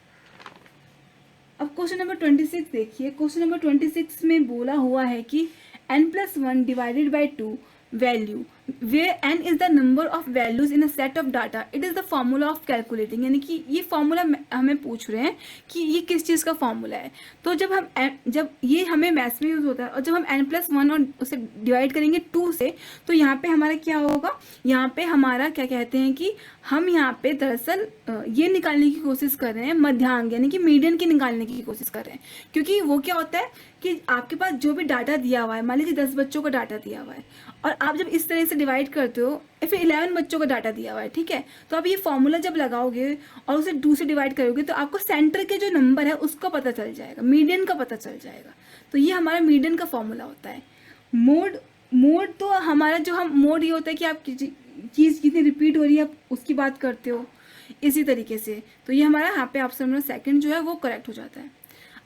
अब क्वेश्चन नंबर 26 देखिए। क्वेश्चन नंबर 26 में बोला हुआ है कि n+1 divided by 2 value where n is the number of values in a set of data, it is the formula of calculating। यानी कि ये फॉर्मूला हमें पूछ रहे हैं कि ये किस चीज़ का फॉर्मूला है। तो जब ये हमें मैथ्स में यूज़ होता है और जब हम n+1 और उसे डिवाइड करेंगे 2 से, तो यहाँ पे हमारा क्या होगा, यहाँ पे हमारा क्या कहते हैं कि हम यहाँ पे दरअसल ये निकालने की कोशिश कर रहे हैं, मध्यांक यानी कि मीडियन की निकालने की कोशिश कर रहे हैं। क्योंकि वो क्या होता है कि आपके पास जो भी डाटा दिया हुआ है, मान लीजिए 10 बच्चों का डाटा दिया हुआ है और आप जब इस तरह से डिवाइड करते हो, फिर 11 बच्चों का डाटा दिया हुआ है, ठीक है, तो आप ये फॉर्मूला जब लगाओगे और उसे 2 से डिवाइड करोगे तो आपको सेंटर के जो नंबर है उसका पता चल जाएगा, मीडियन का पता चल जाएगा। तो ये हमारा मीडियन का फॉर्मूला होता है। मोड तो हमारा जो हम मोड ये होता है कि आप चीज़ कितनी रिपीट हो रही है आप उसकी बात करते हो, इसी तरीके से। तो ये हमारा यहाँ पे ऑप्शन नंबर सेकंड जो है वो करेक्ट हो जाता है।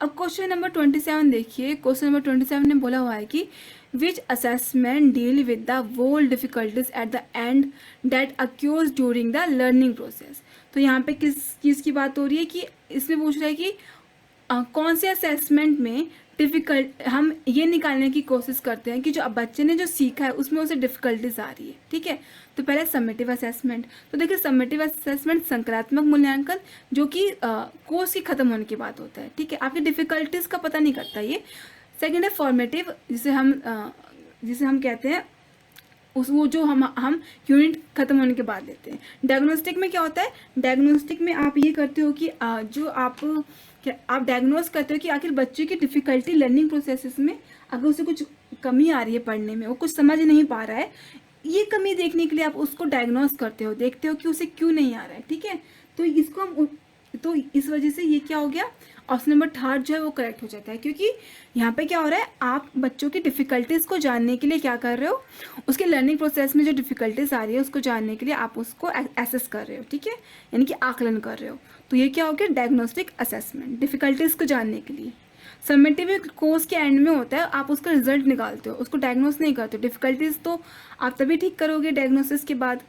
अब क्वेश्चन नंबर 27 देखिए। क्वेश्चन नंबर 27 में बोला हुआ है कि which assessment deal with the whole difficulties at the end that occurs during the learning process. तो यहाँ पे किस चीज़ की बात हो रही है कि इसमें पूछ रहा है कि कौन से असेसमेंट में डिफ़िकल्ट हम ये निकालने की कोशिश करते हैं कि जो अब बच्चे ने जो सीखा है उसमें उसे डिफ़िकल्टीज आ रही है, ठीक है। तो पहले समेटिव असेसमेंट। तो देखिए समेटिव असेसमेंट संक्रात्मक मूल्यांकन जो कि कोर्स की ख़त्म होने की बात होता है, ठीक है, आपकी डिफ़िकल्टीज़ का पता नहीं करता ये। सेकेंड है फॉर्मेटिव, जिसे हम कहते हैं वो जो हम यूनिट खत्म होने के बाद लेते हैं। डायग्नोस्टिक में क्या होता है, डायग्नोस्टिक में आप ये करते हो कि जो आप डायग्नोस करते हो कि आखिर बच्चे की डिफ़िकल्टी लर्निंग प्रोसेसेस में अगर उसे कुछ कमी आ रही है पढ़ने में, वो कुछ समझ नहीं पा रहा है, ये कमी देखने के लिए आप उसको डायग्नोस करते हो, देखते हो कि उसे क्यों नहीं आ रहा है, ठीक है। तो इसको हम तो इस वजह से ये क्या हो गया, ऑप्शन नंबर थर्ड जो है वो करेक्ट हो जाता है। क्योंकि यहाँ पे क्या हो रहा है, आप बच्चों की डिफ़िकल्टीज़ को जानने के लिए क्या कर रहे हो, उसके लर्निंग प्रोसेस में जो डिफ़िकल्टीज़ आ रही है उसको जानने के लिए आप उसको एसेस कर रहे हो, ठीक है, यानी कि आकलन कर रहे हो। तो ये क्या हो गया, डायग्नोस्टिक असेसमेंट, डिफ़िकल्टीज़ को जानने के लिए। समेटिव कोर्स के एंड में होता है, आप उसका रिजल्ट निकालते हो, उसको डायग्नोस नहीं करते हो। डिफ़िकल्टीज़ तो आप तभी ठीक करोगे डायग्नोसिस के बाद।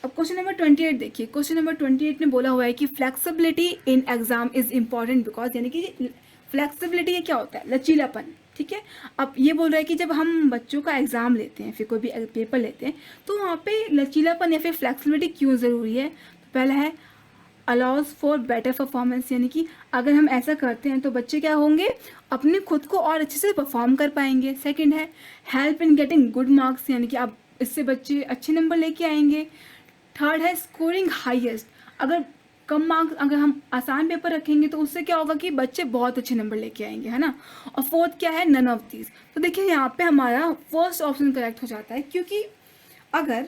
अब क्वेश्चन नंबर 28 देखिए। क्वेश्चन नंबर 28 में बोला हुआ है कि flexibility in exam is important because, यानी कि फ्लेक्सिबिलिटी ये क्या होता है, लचीलापन, ठीक है। अब ये बोल रहा है कि जब हम बच्चों का एग्ज़ाम लेते हैं, फिर कोई भी पेपर लेते हैं, तो वहाँ पे लचीलापन या फिर फ्लेक्सिबिलिटी क्यों ज़रूरी है। तो पहला है अलाउज फॉर बेटर परफॉर्मेंस, यानी कि अगर हम ऐसा करते हैं तो बच्चे क्या होंगे, अपने खुद को और अच्छे से परफॉर्म कर पाएंगे। सेकेंड है help in getting good marks, यानी कि अब इससे बच्चे अच्छे नंबर लेके आएंगे। थर्ड है स्कोरिंग हाईएस्ट, अगर कम मार्क्स अगर हम आसान पेपर रखेंगे तो उससे क्या होगा कि बच्चे बहुत अच्छे नंबर लेके आएंगे, है ना। और फोर्थ क्या है, नन ऑफ दीज। तो देखिए यहाँ पे हमारा फर्स्ट ऑप्शन करेक्ट हो जाता है, क्योंकि अगर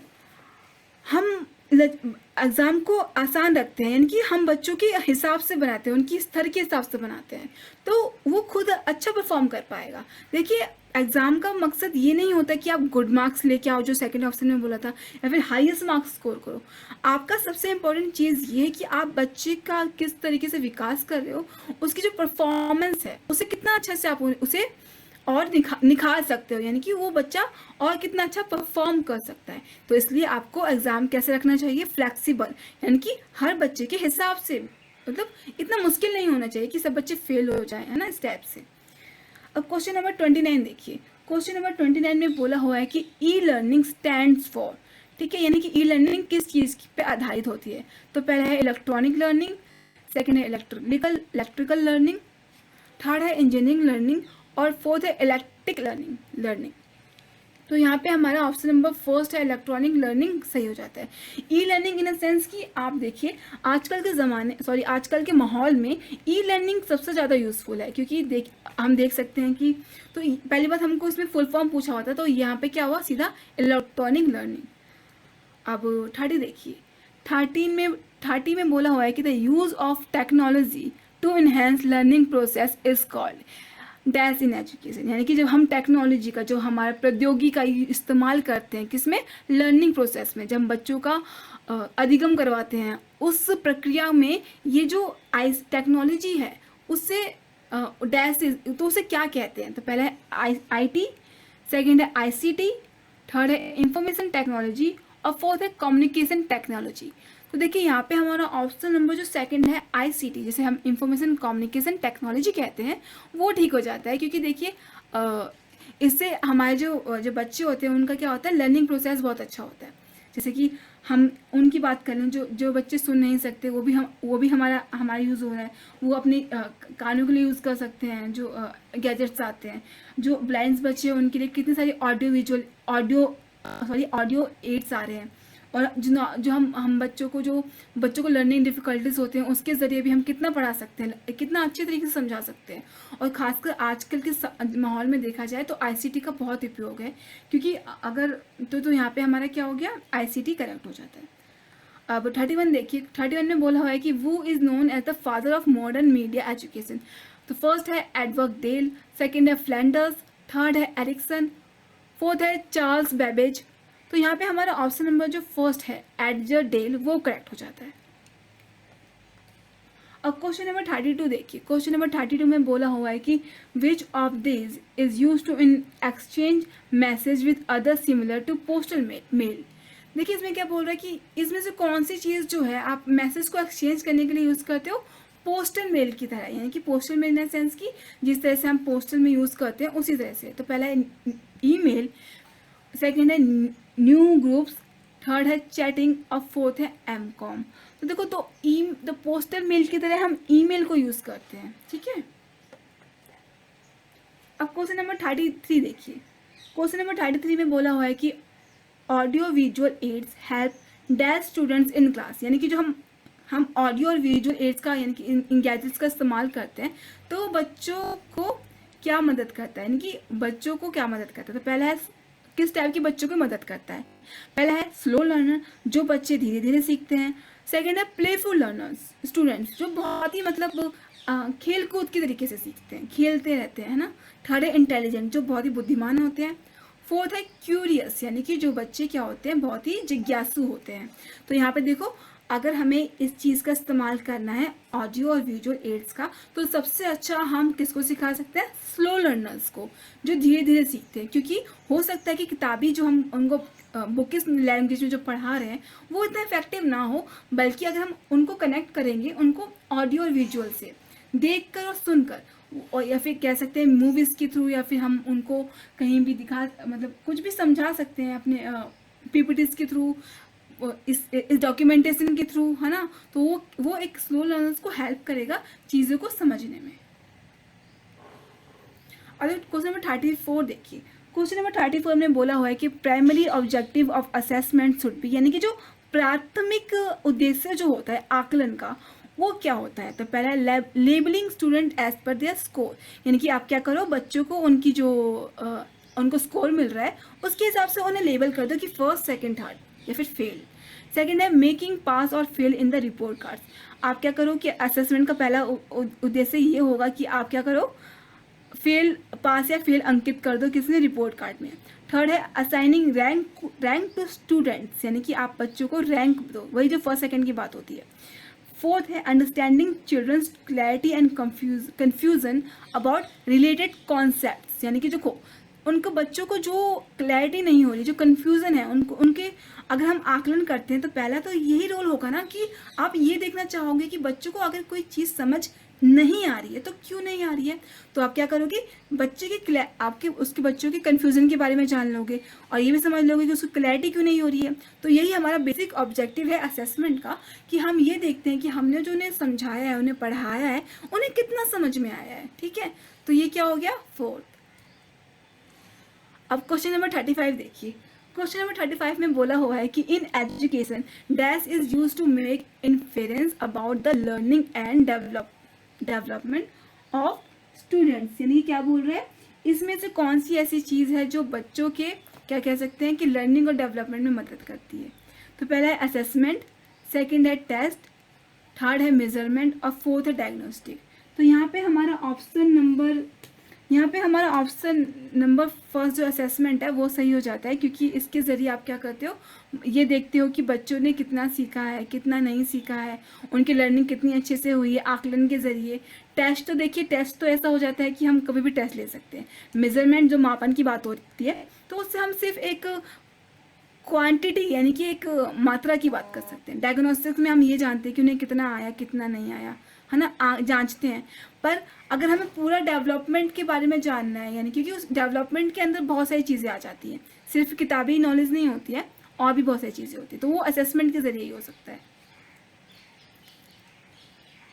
हम एग्ज़ाम को आसान रखते हैं, यानी कि हम बच्चों के हिसाब से बनाते हैं, उनकी स्तर के हिसाब से बनाते हैं, तो वो खुद अच्छा परफॉर्म कर पाएगा। देखिए एग्ज़ाम का मकसद ये नहीं होता कि आप गुड मार्क्स लेके आओ, जो सेकंड ऑप्शन में बोला था, या फिर हाईएस्ट मार्क्स स्कोर करो। आपका सबसे इम्पोर्टेंट चीज़ ये है कि आप बच्चे का किस तरीके से विकास कर रहे हो, उसकी जो परफॉर्मेंस है उसे कितना अच्छा से आप उसे और निखार सकते हो, यानी कि वो बच्चा और कितना अच्छा परफॉर्म कर सकता है। तो इसलिए आपको एग्ज़ाम कैसे रखना चाहिए, फ्लेक्सिबल, यानी कि हर बच्चे के हिसाब से, मतलब इतना मुश्किल नहीं होना चाहिए कि सब बच्चे फेल हो जाए, है ना, इस टाइप से। अब क्वेश्चन नंबर 29 देखिए। क्वेश्चन नंबर 29 में बोला हुआ है कि ई लर्निंग स्टैंड्स फॉर, ठीक है, यानी कि ई लर्निंग किस चीज़ पे आधारित होती है। तो पहला है इलेक्ट्रॉनिक लर्निंग, सेकेंड है इलेक्ट्रिकल लर्निंग, थर्ड है इंजीनियरिंग लर्निंग और फोर्थ है इलेक्ट्रिक लर्निंग। तो यहाँ पे हमारा ऑप्शन नंबर फर्स्ट है इलेक्ट्रॉनिक लर्निंग सही हो जाता है। E learning in a sense कि आप देखिए आजकल के माहौल में ई लर्निंग सबसे ज़्यादा यूज़फुल है, क्योंकि हम देख सकते हैं कि, तो पहली बात हमको इसमें फुल फॉर्म पूछा होता है, तो यहाँ पे क्या हुआ, सीधा इलेक्ट्रॉनिक लर्निंग। अब 30 देखिए। 30 में बोला हुआ है कि the use of technology to enhance learning process is called dash in education, यानी कि जब हम टेक्नोलॉजी का, जो हमारा प्रौद्योगिकी का इस्तेमाल करते हैं किसमें, लर्निंग प्रोसेस में, जब हम बच्चों का अधिगम करवाते हैं, उस प्रक्रिया में ये जो टेक्नोलॉजी है उससे डैश, तो उसे क्या कहते हैं। तो पहला है IT, सेकेंड है ICT, थर्ड है इंफॉर्मेशन टेक्नोलॉजी और फोर्थ है कम्युनिकेशन टेक्नोलॉजी। तो देखिए यहाँ पे हमारा ऑप्शन नंबर जो सेकंड है ICT, जिसे हम इंफॉर्मेशन कम्युनिकेशन टेक्नोलॉजी कहते हैं, वो ठीक हो जाता है, क्योंकि देखिए इससे हमारे जो बच्चे होते हैं उनका क्या होता है, लर्निंग प्रोसेस बहुत अच्छा होता है। जैसे कि हम उनकी बात कर लें, जो बच्चे सुन नहीं सकते, वो भी हमारा यूज़ हो रहा है, वो अपने कानों के लिए यूज़ कर सकते हैं, जो गैजेट्स आते हैं। जो ब्लाइंड्स बच्चे हैं उनके लिए कितनी सारी ऑडियो एड्स आ रहे हैं, और जो हम बच्चों को लर्निंग डिफ़िकल्टीज होते हैं उसके ज़रिए भी हम कितना पढ़ा सकते हैं, कितना अच्छे तरीके से समझा सकते हैं। और ख़ासकर आजकल के माहौल में देखा जाए तो ICT का बहुत उपयोग है, क्योंकि अगर तो यहाँ पे हमारा क्या हो गया, ICT करेक्ट हो जाता है। अब 31 देखिए। 31 में बोला हुआ है कि वो is known as the father of modern media education. तो फर्स्ट है एडवर्ड डेल, सेकेंड है फ्लैंडर्स, थर्ड है एरिक्सन, फोर्थ है चार्ल्स बेबेज। तो यहाँ पे हमारा ऑप्शन नंबर जो फर्स्ट है एडवर्ड डेल, वो करेक्ट हो जाता है। अब क्वेश्चन नंबर 32 देखिए। क्वेश्चन नंबर 32 में बोला हुआ है कि which of this is use to in exchange message with other similar to postal mail. देखिए इसमें क्या बोल रहा है कि इसमें से कौन सी चीज़ जो है आप मैसेज को एक्सचेंज करने के लिए यूज़ करते हो, पोस्टल मेल की तरह, यानी कि पोस्टल मेल इन सेंस की जिस तरह से हम पोस्टल में यूज़ करते हैं उसी तरह से। तो पहला है ईमेल, सेकेंड है न्यू ग्रुप्स, थर्ड है चैटिंग और फोर्थ है MCOM। तो देखो, तो पोस्टल मेल की तरह हम ईमेल को यूज़ करते हैं, ठीक है। अब क्वेश्चन नंबर 33 देखिए। क्वेश्चन नंबर 33 में बोला हुआ है कि audio visual aids help dash students in class, यानी कि जो हम ऑडियो और विजुअल एड्स का, यानी कि इन गैजेट्स का इस्तेमाल करते हैं, तो बच्चों को क्या मदद करता है, यानी कि बच्चों को क्या मदद करता है। तो पहला है किस टाइप के बच्चों को मदद करता है। पहला है स्लो लर्नर, जो बच्चे धीरे धीरे सीखते हैं। सेकेंड है प्लेफुल लर्नर्स, स्टूडेंट्स जो बहुत ही मतलब खेल कूद के तरीके से सीखते हैं, खेलते रहते हैं, है ना। थर्ड है इंटेलिजेंट, जो बहुत ही बुद्धिमान होते हैं। फोर्थ है क्यूरियस, यानी कि जो बच्चे क्या होते हैं, बहुत ही जिज्ञासु होते हैं। तो यहाँ पे देखो, अगर हमें इस चीज़ का इस्तेमाल करना है ऑडियो और विजुअल एड्स का, तो सबसे अच्छा हम किसको सिखा सकते हैं, स्लो लर्नर्स को, जो धीरे धीरे सीखते हैं। क्योंकि हो सकता है कि किताबी जो हम उनको बुकिश लैंग्वेज में जो पढ़ा रहे हैं वो इतना इफेक्टिव ना हो, बल्कि अगर हम उनको कनेक्ट करेंगे, उनको ऑडियो और विजुअल से देख कर और सुनकर, और या फिर कह सकते हैं मूवीज़ के थ्रू, या फिर हम उनको कहीं भी मतलब कुछ भी समझा सकते हैं अपने PPTs के थ्रू, इस डॉक्यूमेंटेशन के थ्रू, है ना। तो वो एक स्लो लर्नर्स को हेल्प करेगा चीज़ों को समझने में। और क्वेश्चन नंबर 34 देखिए। क्वेश्चन नंबर 34 में बोला हुआ है कि primary objective of assessment should be, यानी कि जो प्राथमिक उद्देश्य जो होता है आकलन का, वो क्या होता है। तो पहला है labelling student as per their score, यानी कि आप क्या करो, बच्चों को उनकी जो उनको स्कोर मिल रहा है उसके हिसाब से उन्हें लेबल कर दो कि फर्स्ट, सेकंड, थर्ड या फिर फेल। सेकंड है मेकिंग पास और fail in the report card. आप क्या करो कि असेसमेंट का पहला उद्देश्य ये होगा कि आप क्या करो, फेल, पास या फेल अंकित कर दो किसी रिपोर्ट कार्ड में। थर्ड है असाइनिंग रैंक टू स्टूडेंट्स, यानी कि आप बच्चों को रैंक दो, वही जो फर्स्ट सेकंड की बात होती है। फोर्थ है understanding children's clarity and confusion about related concepts, doubts, यानी कि जो उनको बच्चों को जो क्लैरिटी नहीं हो रही, जो कन्फ्यूज़न है उनको, उनके अगर हम आकलन करते हैं तो पहला तो यही रोल होगा ना कि आप ये देखना चाहोगे कि बच्चों को अगर कोई चीज़ समझ नहीं आ रही है तो क्यों नहीं आ रही है, तो आप क्या करोगे, बच्चे की आपके उसके बच्चों के कन्फ्यूज़न के बारे में जान लोगे और ये भी समझ लोगे कि उसको क्लैरिटी क्यों नहीं हो रही है। तो यही हमारा बेसिक ऑब्जेक्टिव है असेसमेंट का, कि हम ये देखते हैं कि हमने जो उन्हें समझाया है, उन्हें पढ़ाया है, उन्हें कितना समझ में आया है। ठीक है, तो ये क्या हो गया, 4th। अब क्वेश्चन नंबर 35 देखिए। क्वेश्चन नंबर 35 में बोला हुआ है कि in education dash is use to make inference about the learning and development of students, यानी क्या बोल रहे हैं, इसमें से कौन सी ऐसी चीज़ है जो बच्चों के क्या कह सकते हैं कि लर्निंग और डेवलपमेंट में मदद करती है। तो पहला है असेसमेंट, सेकेंड है टेस्ट, थर्ड है मेजरमेंट और फोर्थ है डायग्नोस्टिक। तो यहाँ पे हमारा ऑप्शन नंबर फर्स्ट जो असेसमेंट है वो सही हो जाता है, क्योंकि इसके ज़रिए आप क्या करते हो, ये देखते हो कि बच्चों ने कितना सीखा है, कितना नहीं सीखा है, उनकी लर्निंग कितनी अच्छे से हुई है आकलन के ज़रिए। टेस्ट तो देखिए, टेस्ट तो ऐसा हो जाता है कि हम कभी भी टेस्ट ले सकते हैं। मेजरमेंट जो मापन की बात होती है, तो उससे हम सिर्फ एक क्वांटिटी यानी कि एक मात्रा की बात कर सकते हैं। डायग्नोस्टिक्स में हम ये जानते हैं कि उन्हें कितना आया, कितना नहीं आया, है ना, जांचते हैं। पर अगर हमें पूरा डेवलपमेंट के बारे में जानना है, यानी क्योंकि उस डेवलपमेंट के अंदर बहुत सारी चीज़ें आ जाती हैं, सिर्फ किताबी नॉलेज नहीं होती है, और भी बहुत सारी चीज़ें होती हैं, तो वो असेसमेंट के जरिए ही हो सकता है।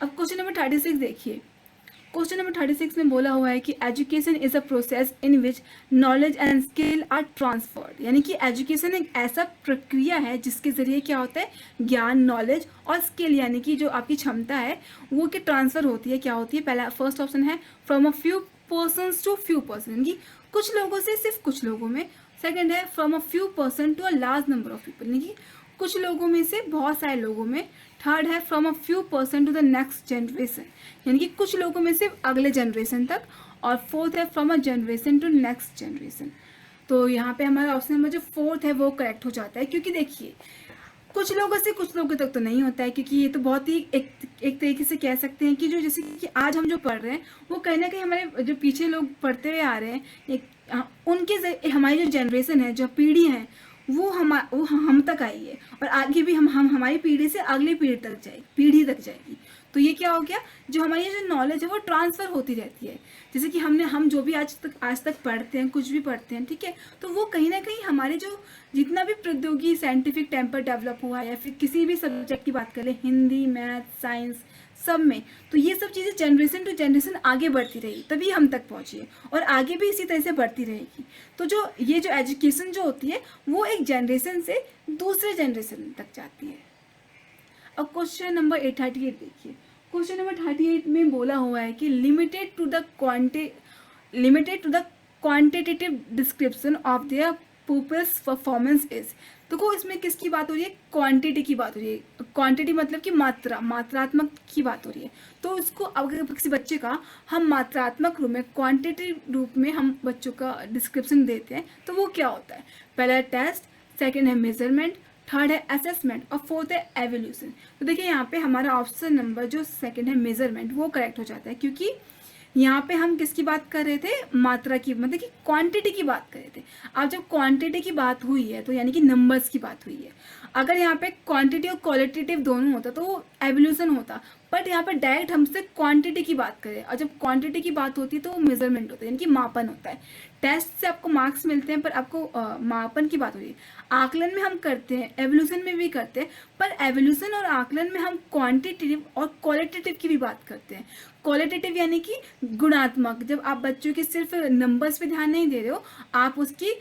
अब क्वेश्चन नंबर 36 देखिए। क्वेश्चन नंबर 36 में बोला हुआ है कि education is a process in which knowledge and skill are transferred, यानी कि एजुकेशन एक ऐसा प्रक्रिया है जिसके ज़रिए क्या होता है, ज्ञान, नॉलेज और स्किल यानी कि जो आपकी क्षमता है वो की ट्रांसफ़र होती है। क्या होती है, पहला फर्स्ट ऑप्शन है from a few persons to few person, यानी कि कुछ लोगों से सिर्फ कुछ लोगों में। सेकेंड है from a few person to a large number of people, यानी कि कुछ लोगों में से बहुत सारे लोगों में। थर्ड है from a few person to the next generation, यानी कि कुछ लोगों में से अगले जनरेशन तक। और फोर्थ है from a generation to next generation. तो यहाँ पे हमारा ऑप्शन नंबर जो फोर्थ है वो करेक्ट हो जाता है, क्योंकि देखिए कुछ लोगों से कुछ लोगों तक तो नहीं होता है, क्योंकि ये तो बहुत ही एक तरीके से कह सकते हैं कि जो जैसे कि आज हम जो पढ़ रहे हैं वो कहीं ना कहीं हमारे जो पीछे लोग पढ़ते हुए आ रहे हैं, उनके हमारी जो जनरेशन है, जो पीढ़ी है, वो हम तक आई है, और आगे भी हम हमारी पीढ़ी से अगली पीढ़ी तक जाएगी। तो ये क्या हो गया, जो हमारी जो नॉलेज है वो ट्रांसफ़र होती रहती है। जैसे कि हम जो भी आज तक पढ़ते हैं, कुछ भी पढ़ते हैं, ठीक है, तो वो कहीं ना कहीं हमारे जो जितना भी प्रौद्योगिकी, साइंटिफिक टेम्पर डेवलप हुआ है, या फिर किसी भी सब्जेक्ट की बात करें, हिंदी, मैथ, साइंस, सब में, तो ये सब चीज़ें जनरेशन टू जनरेशन आगे बढ़ती रही, तभी हम तक पहुँची है, और आगे भी इसी तरह से बढ़ती रहेगी। तो जो ये जो एजुकेशन जो होती है वो एक जनरेशन से दूसरे जनरेशन तक जाती है। अब क्वेश्चन नंबर 38 देखिए। क्वेश्चन नंबर 38 में बोला हुआ है कि limited to the quantitative description of their pupils performance is. देखो इसमें किसकी बात हो रही है, क्वांटिटी की बात हो रही है। क्वांटिटी मतलब कि मात्रात्मक की बात हो रही है। तो इसको अगर किसी बच्चे का हम मात्रात्मक रूप में, क्वांटिटी रूप में हम बच्चों का डिस्क्रिप्शन देते हैं, तो वो क्या होता है, पहला है टेस्ट, सेकेंड है मेजरमेंट, थर्ड है असेसमेंट और फोर्थ है एवोल्यूशन। तो देखिए यहाँ पे हमारा ऑप्शन नंबर जो सेकंड है मेजरमेंट वो करेक्ट हो जाता है, क्योंकि यहाँ पे हम किसकी बात कर रहे थे, मात्रा की, मतलब कि क्वांटिटी की बात कर रहे थे। अब जब क्वांटिटी की बात हुई है तो यानी कि नंबर्स की बात हुई है। अगर यहाँ पे क्वांटिटी और क्वालिटेटिव दोनों होता तो वो एवोल्यूशन होता, बट यहाँ पे डायरेक्ट हमसे क्वांटिटी की बात करें, और जब क्वांटिटी की बात होती है तो वो मेजरमेंट होता है, यानी कि मापन होता है। टेस्ट से आपको मार्क्स मिलते हैं, पर आपको मापन की बात हो रही है। आकलन में हम करते हैं, एवोल्यूशन में भी करते हैं, पर एवोल्यूशन और आकलन में हम क्वांटिटेटिव और क्वालिटेटिव की भी बात करते हैं। क्वालिटेटिव यानी कि गुणात्मक, जब आप बच्चों के सिर्फ नंबर्स पे ध्यान नहीं दे रहे हो, आप उसकी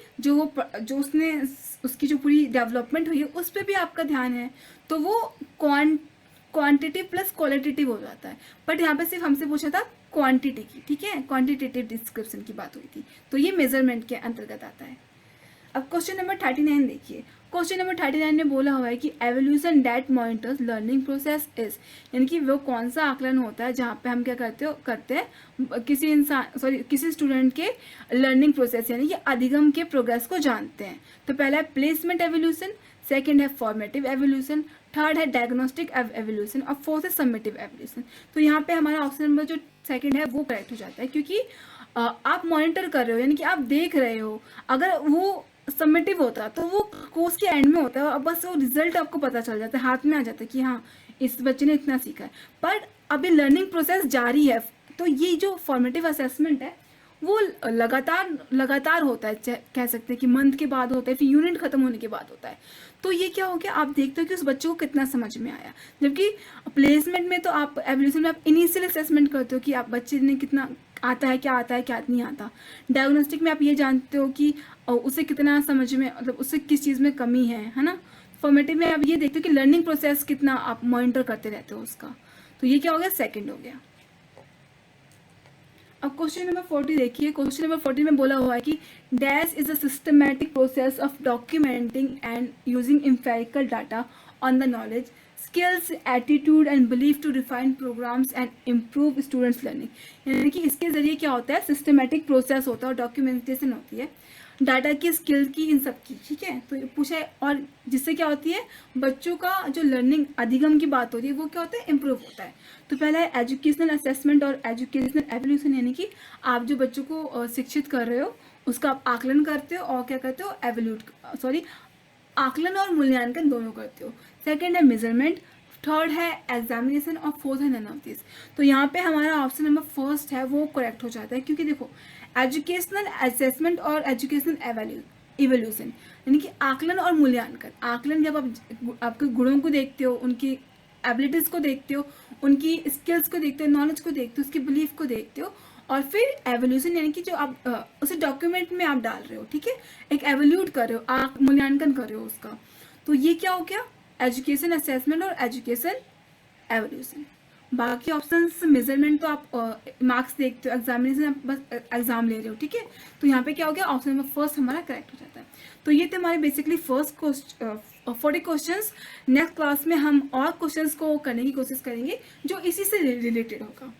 उसकी जो पूरी डेवलपमेंट हुई है उस पर भी आपका ध्यान है, तो वो क्वांटिटिव प्लस क्वालिटेटिव हो जाता है। बट यहाँ पे सिर्फ हमसे पूछा था क्वांटिटी की, ठीक है, क्वांटिटेटिव डिस्क्रिप्शन की बात हुई थी, तो ये मेजरमेंट के अंतर्गत आता है। अब क्वेश्चन नंबर 39 देखिए। क्वेश्चन नंबर 39 में बोला हुआ है कि evolution that monitors learning process is, यानी कि वो कौन सा आकलन होता है जहाँ पे हम क्या करते हैं किसी स्टूडेंट के लर्निंग प्रोसेस यानी कि अधिगम के प्रोग्रेस को जानते हैं। तो पहला है प्लेसमेंट एवोल्यूशन, सेकेंड है फॉर्मेटिव एवोल्यूशन, थर्ड है डायग्नोस्टिक एवोल्यूशन और फोर्थ है समेटिव एवोल्यूशन। तो यहाँ पे हमारा ऑप्शन नंबर जो सेकंड है वो करेक्ट हो जाता है, क्योंकि आप मॉनिटर कर रहे हो, यानी कि आप देख रहे हो। अगर वो सबमिटिव होता तो वो कोर्स के एंड में होता है, अब बस वो रिजल्ट आपको पता चल जाता है, हाथ में आ जाता है कि हाँ इस बच्चे ने इतना सीखा है। पर अभी लर्निंग प्रोसेस जारी है, तो ये जो फॉर्मेटिव असेसमेंट है वो लगातार लगातार होता है, कह सकते हैं कि मंथ के बाद होता है, फिर यूनिट खत्म होने के बाद होता है। तो ये क्या हो गया, आप देखते हो कि उस बच्चे को कितना समझ में आया। जबकि प्लेसमेंट में तो आप एवोल्यूशन में आप इनिशियल असेसमेंट करते हो कि आप बच्चे ने कितना आता है, क्या नहीं आता। डायग्नोस्टिक में आप ये जानते हो कि उसे कितना समझ में, मतलब उसे किस चीज़ में कमी है ना। फॉर्मेटिव में आप ये देखते हो कि लर्निंग प्रोसेस कितना आप मॉनिटर करते रहते हो उसका। तो ये क्या हो गया, सेकंड हो गया। अब क्वेश्चन नंबर 40 देखिए। क्वेश्चन नंबर 40 में बोला हुआ है कि dash is a systematic process of documenting and using empirical data on the knowledge skills attitude and belief to refine programmes and improve students learning. यानी कि इसके जरिए क्या होता है, सिस्टमैटिक प्रोसेस होता है और डॉक्यूमेंटेशन होती है डाटा की, स्किल की, इन सब की, ठीक है। तो ये पूछा है, और जिससे क्या होती है, बच्चों का जो लर्निंग अधिगम की बात होती है वो क्या होता है, इम्प्रूव होता है। तो पहला है एजुकेशनल असेसमेंट और एजुकेशनल एवोल्यूशन, यानी कि आप जो बच्चों को शिक्षित कर रहे हो उसका आप आकलन करते हो और क्या करते हो, आकलन और मूल्यांकन दोनों करते हो। सेकंड है मेजरमेंट, थर्ड है एग्जामिनेशन और फोर्थ है नन ऑफ दिस। तो यहाँ पे हमारा ऑप्शन नंबर फर्स्ट है वो करेक्ट हो जाता है, क्योंकि देखो एजुकेशनल असेसमेंट और एजुकेशनल इवोल्यूशन यानी कि आकलन और मूल्यांकन। आकलन जब आप आपके गुणों को देखते हो, उनकी एबिलिटीज को देखते हो, उनकी स्किल्स को देखते हो, नॉलेज को देखते हो, उसकी बिलीफ को देखते हो, और फिर एवोल्यूशन यानी कि जो आप उसे डॉक्यूमेंट में आप डाल रहे हो, ठीक है, एक एवोल्यूट कर रहे हो, आप मूल्यांकन कर रहे हो उसका। तो ये क्या हो गया, एजुकेशन असेसमेंट और एजुकेशन एवोल्यूशन। बाकी ऑप्शंस मेजरमेंट तो आप मार्क्स देखते हो, एग्जामिनेशन आप बस एग्जाम ले रहे हो, ठीक है। तो यहाँ पे क्या हो गया, ऑप्शन नंबर फर्स्ट हमारा करेक्ट हो जाता है। तो ये थे हमारे basically first 40 questions. Next class में हम और क्वेश्चंस को करने की कोशिश करेंगे जो इसी से रिलेटेड होगा।